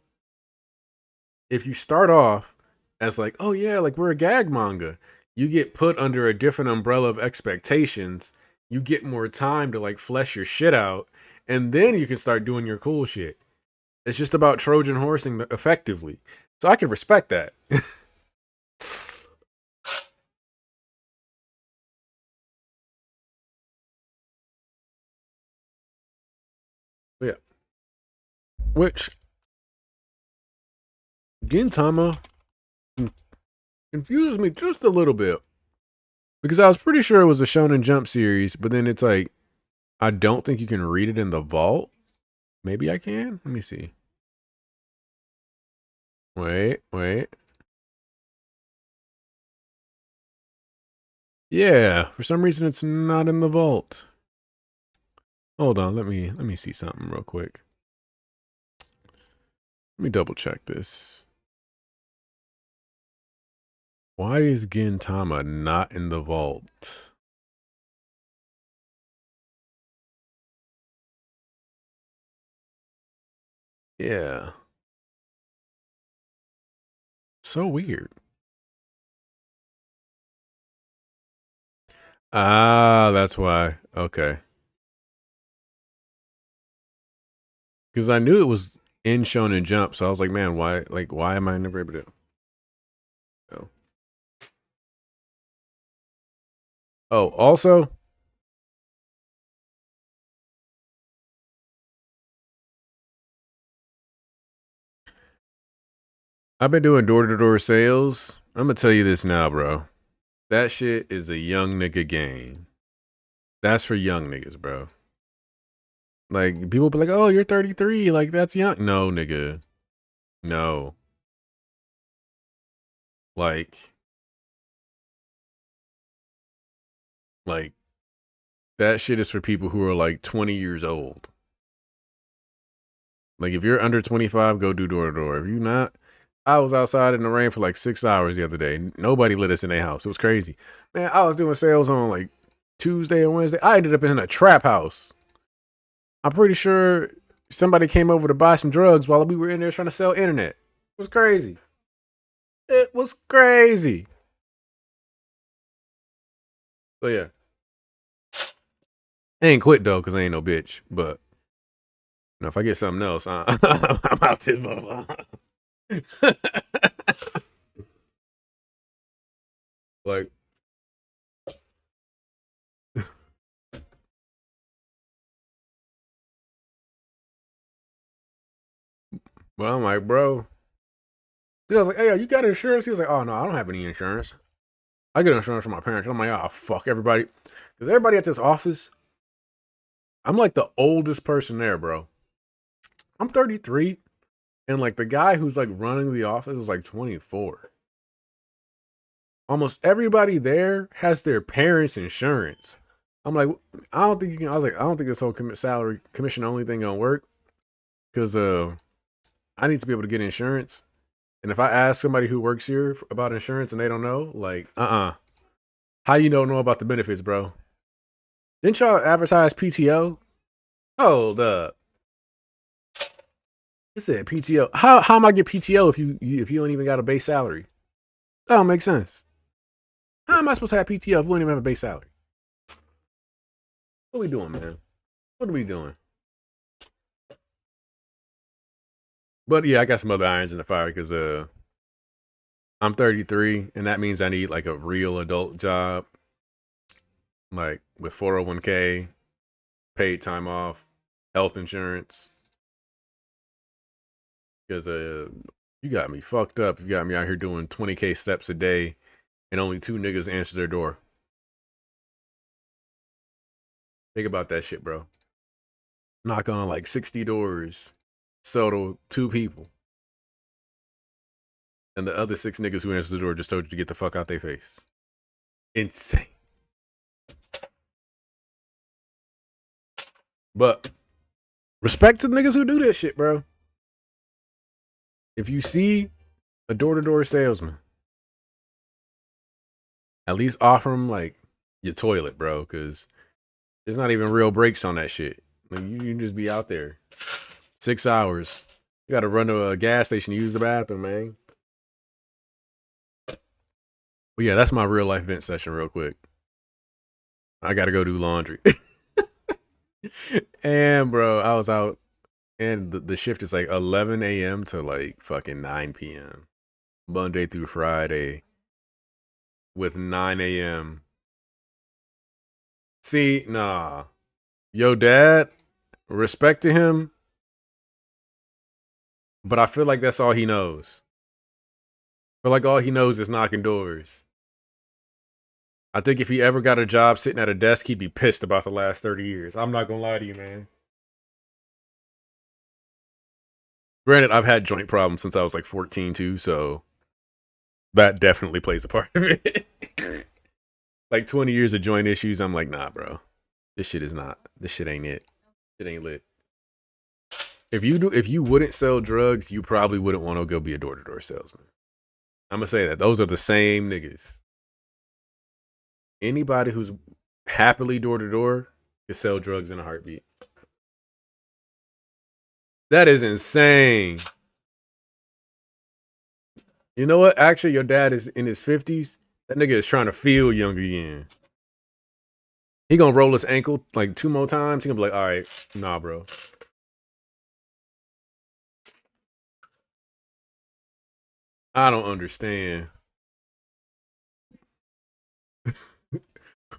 if you start off as like, oh yeah, like we're a gag manga, you get put under a different umbrella of expectations. You get more time to like flesh your shit out, and then you can start doing your cool shit. It's just about Trojan horsing effectively. So I can respect that. Yeah. Which Gintama confuses me just a little bit because I was pretty sure it was a Shonen Jump series, but then it's like I don't think you can read it in the vault. Maybe I can. Let me see. Wait. Yeah, for some reason it's not in the vault. Hold on, let me see something real quick. Let me double check this. Why is Gintama not in the vault? Yeah, so weird. Ah, that's why. Okay. Because I knew it was in Shonen Jump, so I was like, man, why am I never able to? Oh, also, I've been doing door to door sales. I'm gonna tell you this now, bro. That shit is a young nigga game. That's for young niggas, bro. Like people be like, "Oh, you're 33. Like that's young." No, nigga. No. Like like that shit is for people who are like 20 years old. Like if you're under 25, go do door to door. If you're not, I was outside in the rain for like 6 hours the other day. Nobody let us in their house. It was crazy. Man, I was doing sales on like Tuesday or Wednesday. I ended up in a trap house. I'm pretty sure somebody came over to buy some drugs while we were in there trying to sell internet. It was crazy. It was crazy. So yeah, I ain't quit though because I ain't no bitch. But if I get something else, I'm out this motherfucker. Like, but I'm like, bro. I was like, hey, you got insurance? He was like, oh no, I don't have any insurance. I get insurance from my parents. And I'm like, oh, fuck everybody. Because everybody at this office, I'm like the oldest person there, bro. I'm 33. And like the guy who's like running the office is like 24. Almost everybody there has their parents' insurance. I'm like, I don't think you can. I was like, I don't think this whole salary commission only thing gonna work because I need to be able to get insurance. And if I ask somebody who works here about insurance and they don't know, like, how you don't know about the benefits, bro? Didn't y'all advertise PTO? Hold up. It said PTO. How am I get PTO if you don't even got a base salary? That don't make sense. How am I supposed to have PTO if we don't even have a base salary? What are we doing, man? What are we doing? But yeah, I got some other irons in the fire because I'm 33 and that means I need like a real adult job, like with 401k, paid time off, health insurance. Because you got me fucked up. You got me out here doing 20K steps a day and only 2 niggas answer their door. Think about that shit, bro. Knock on like 60 doors, sell to 2 people. And the other 6 niggas who answered the door just told you to get the fuck out their face. Insane. But respect to the niggas who do that shit, bro. If you see a door-to-door salesman, at least offer him like your toilet, bro, because there's not even real brakes on that shit. Like, you can just be out there 6 hours. You got to run to a gas station to use the bathroom, man. But yeah, that's my real life vent session, real quick. I got to go do laundry. And bro, I was out, and the shift is like 11 a.m. to like fucking 9 p.m. Monday through Friday with 9 a.m. See, nah. Yo, dad, respect to him, but I feel like that's all he knows. I feel like all he knows is knocking doors. I think if he ever got a job sitting at a desk, he'd be pissed about the last 30 years. I'm not gonna lie to you, man. Granted, I've had joint problems since I was like 14 too, so that definitely plays a part of it. Like 20 years of joint issues, I'm like, nah, bro. This shit ain't it. It ain't lit. If you wouldn't sell drugs, you probably wouldn't want to go be a door-to-door salesman. I'm gonna say that. Those are the same niggas. Anybody who's happily door-to-door can sell drugs in a heartbeat. That is insane. You know what? Actually, your dad is in his 50s. That nigga is trying to feel young again. He gonna roll his ankle like 2 more times. He gonna be like, all right, nah, bro. I don't understand.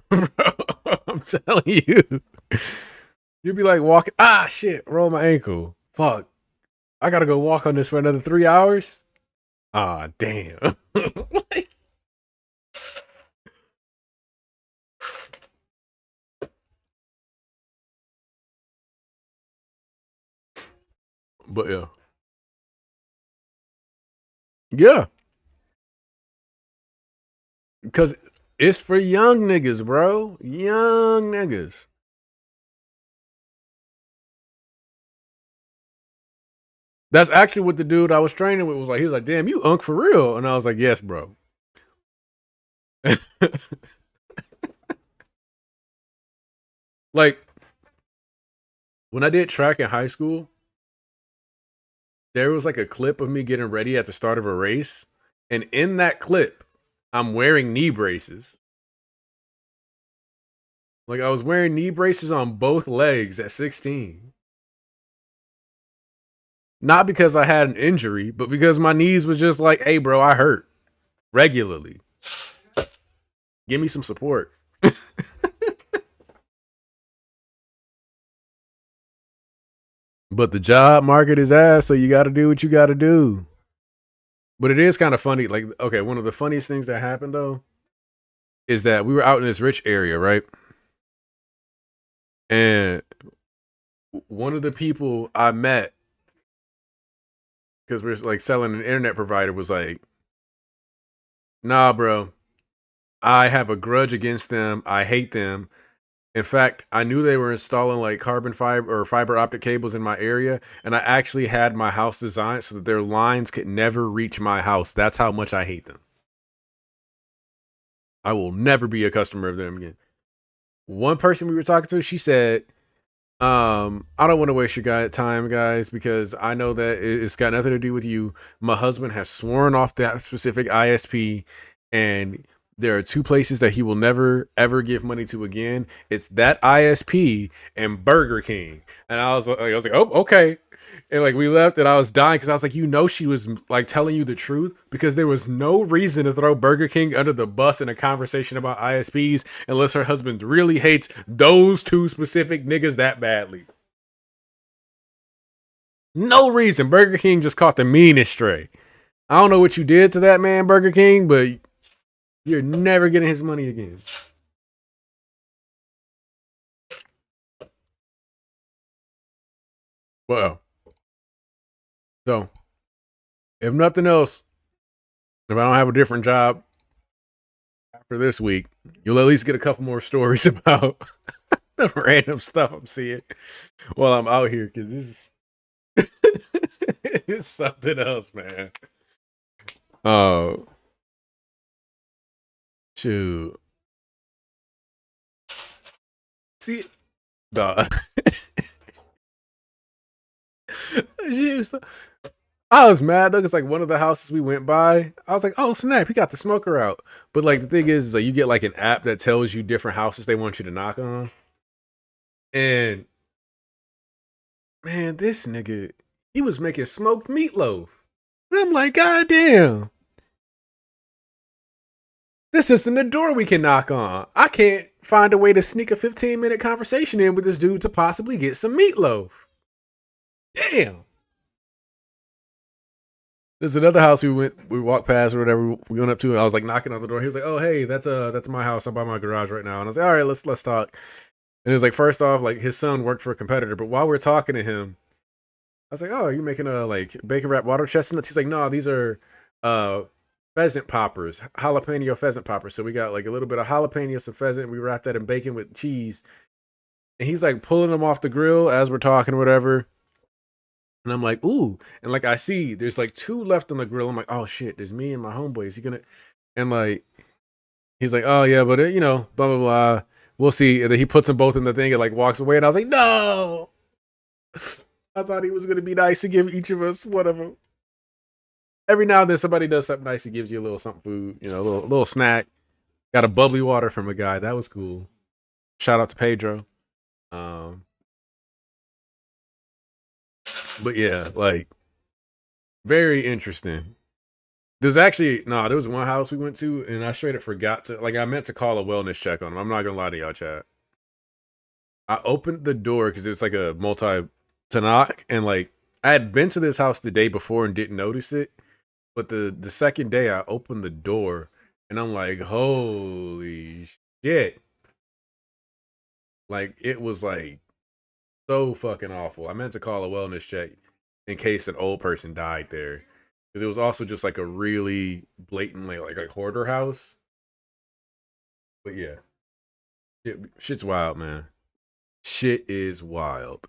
Bro, I'm telling you. You'd be like walking, shit, roll my ankle. Fuck. I gotta go walk on this for another 3 hours. Damn. Like, but yeah. Yeah. Because it's for young niggas, bro. Young niggas. That's actually what the dude I was training with was like. He was like, damn, you unk for real. And I was like, yes, bro. Like, when I did track in high school, there was like a clip of me getting ready at the start of a race. And in that clip, I'm wearing knee braces. Like, I was wearing knee braces on both legs at 16. Not because I had an injury, but because my knees was just like, hey, bro, I hurt regularly. Give me some support. But the job market is ass, so you got to do what you got to do. But it is kind of funny. Like, okay, one of the funniest things that happened though is that we were out in this rich area, right? And one of the people I met, because we're like selling an internet provider, was like, nah, bro, I have a grudge against them. I hate them. In fact, I knew they were installing like carbon fiber or fiber optic cables in my area, and I actually had my house designed so that their lines could never reach my house. That's how much I hate them. I will never be a customer of them again. One person we were talking to, she said, I don't want to waste your time, guys, because I know that it's got nothing to do with you. My husband has sworn off that specific ISP, and there are two places that he will never ever give money to again. It's that ISP and Burger King. And I was like, oh, okay. And like we left, and I was dying because I was like, she was like telling you the truth because there was no reason to throw Burger King under the bus in a conversation about ISPs unless her husband really hates those two specific niggas that badly. No reason. Burger King just caught the meanest stray. I don't know what you did to that man, Burger King, but you're never getting his money again. Well, so if nothing else, if I don't have a different job after this week, you'll at least get a couple more stories about the random stuff I'm seeing while I'm out here because this is it's something else, man. Oh, shoot. See, the I was mad though, because like one of the houses we went by, I was like, "Oh snap, he got the smoker out." But like the thing is like you get like an app that tells you different houses they want you to knock on, and man, this nigga, he was making smoked meatloaf, and I'm like, "God damn, this isn't the door we can knock on. I can't find a way to sneak a 15-minute conversation in with this dude to possibly get some meatloaf." Damn. There's another house we walked past or whatever. We went up to. I was like knocking on the door. He was like, "Oh hey, that's my house. I'm by my garage right now." And I was like, "All right, let's talk." And it was like first off, like his son worked for a competitor, but while we are talking to him, I was like, "Oh, are you making a like bacon wrapped water chestnuts?" He's like, "No, these are uh pheasant poppers, jalapeno pheasant poppers. So we got like a little bit of jalapeno, some pheasant. We wrapped that in bacon with cheese." And he's like pulling them off the grill as we're talking, or whatever. And I'm like, ooh. And like I see there's like two left on the grill. I'm like, oh shit, there's me and my homeboy. Is he gonna and like he's like, oh yeah, but blah blah blah. We'll see. And then he puts them both in the thing and like walks away. And I was like, no. I thought he was gonna be nice to give each of us one of them. Every now and then somebody does something nice. He gives you a little something food, a little snack. Got a bubbly water from a guy. That was cool. Shout out to Pedro. Um, but yeah, like very interesting. There's actually no. There was one house we went to, and I straight up forgot to like. I meant to call a wellness check on him. I'm not gonna lie to y'all, chat. I opened the door because it's like a multi to knock, and like I had been to this house the day before and didn't notice it. But the second day, I opened the door, and I'm like, holy shit! Like it was like so fucking awful. I meant to call a wellness check in case an old person died there, because it was also just like a really blatantly like hoarder house. But yeah, shit's wild, man. Shit is wild.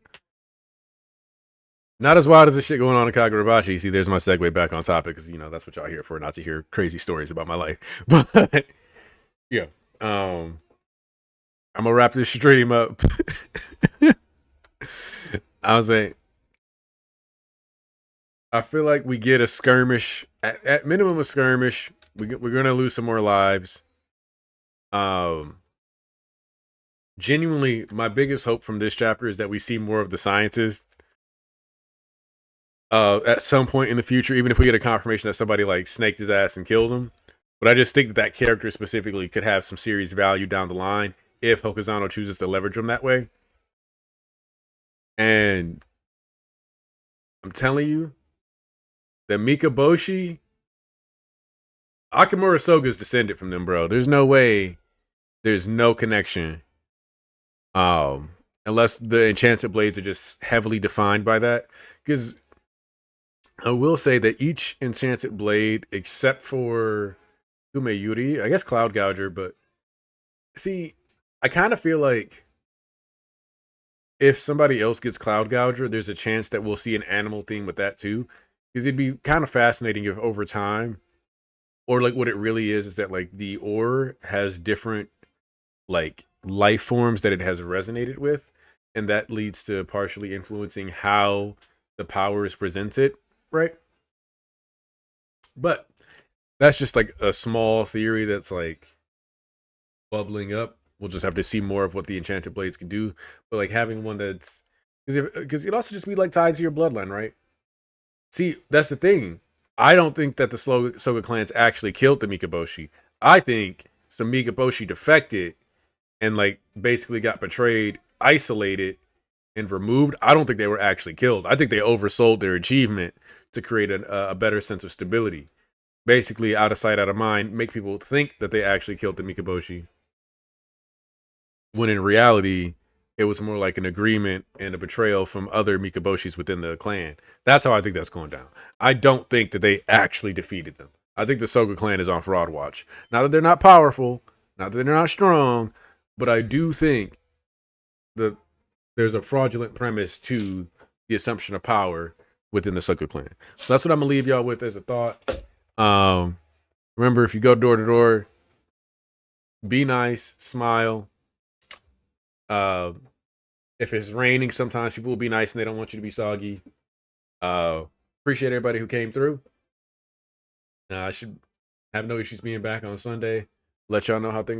Not as wild as the shit going on in Kagurabachi. See, there's my segue back on topic because that's what y'all here for, not to hear crazy stories about my life. But yeah, I'm gonna wrap this stream up. I was like, I feel like we get a skirmish at minimum a skirmish. We're gonna lose some more lives. Um, Genuinely, my biggest hope from this chapter is that we see more of the scientists at some point in the future, even if we get a confirmation that somebody like snaked his ass and killed him. But I just think that character specifically could have some serious value down the line if Hokusano chooses to leverage him that way. And I'm telling you, that Mikaboshi, Akamura Soga's descended from them, bro. There's no way There's no connection. Unless the enchanted blades are just heavily defined by that. Because I will say that each enchanted blade, except for Kumeyuri, I guess Cloud Gouger, but see, I kind of feel like if somebody else gets Cloud Gouger, there's a chance that we'll see an animal theme with that too. Because it'd be kind of fascinating if over time, or like what it really is that like the ore has different like life forms that it has resonated with, and that leads to partially influencing how the power is presented, right? But that's just like a small theory that's like bubbling up. We'll just have to see more of what the enchanted blades can do. But like having one that's because it also just be like tied to your bloodline, right? See, that's the thing. I don't think that the Soga clans actually killed the Mikaboshi. I think some Mikaboshi defected and like basically got betrayed, isolated, and removed. I don't think they were actually killed. I think they oversold their achievement to create a better sense of stability. Basically, out of sight, out of mind, make people think that they actually killed the Mikaboshi, when in reality, it was more like an agreement and a betrayal from other Mikaboshis within the clan. That's how I think that's going down. I don't think that they actually defeated them. I think the Soga clan is on fraud watch. Not that they're not powerful, not that they're not strong, but I do think that there's a fraudulent premise to the assumption of power within the Soga clan. So that's what I'm gonna leave y'all with as a thought. Um, Remember, if you go door to door, be nice, smile. Uh, if it's raining, sometimes people will be nice and they don't want you to be soggy. Uh, Appreciate everybody who came through. I should have no issues being back on Sunday. Let y'all know how things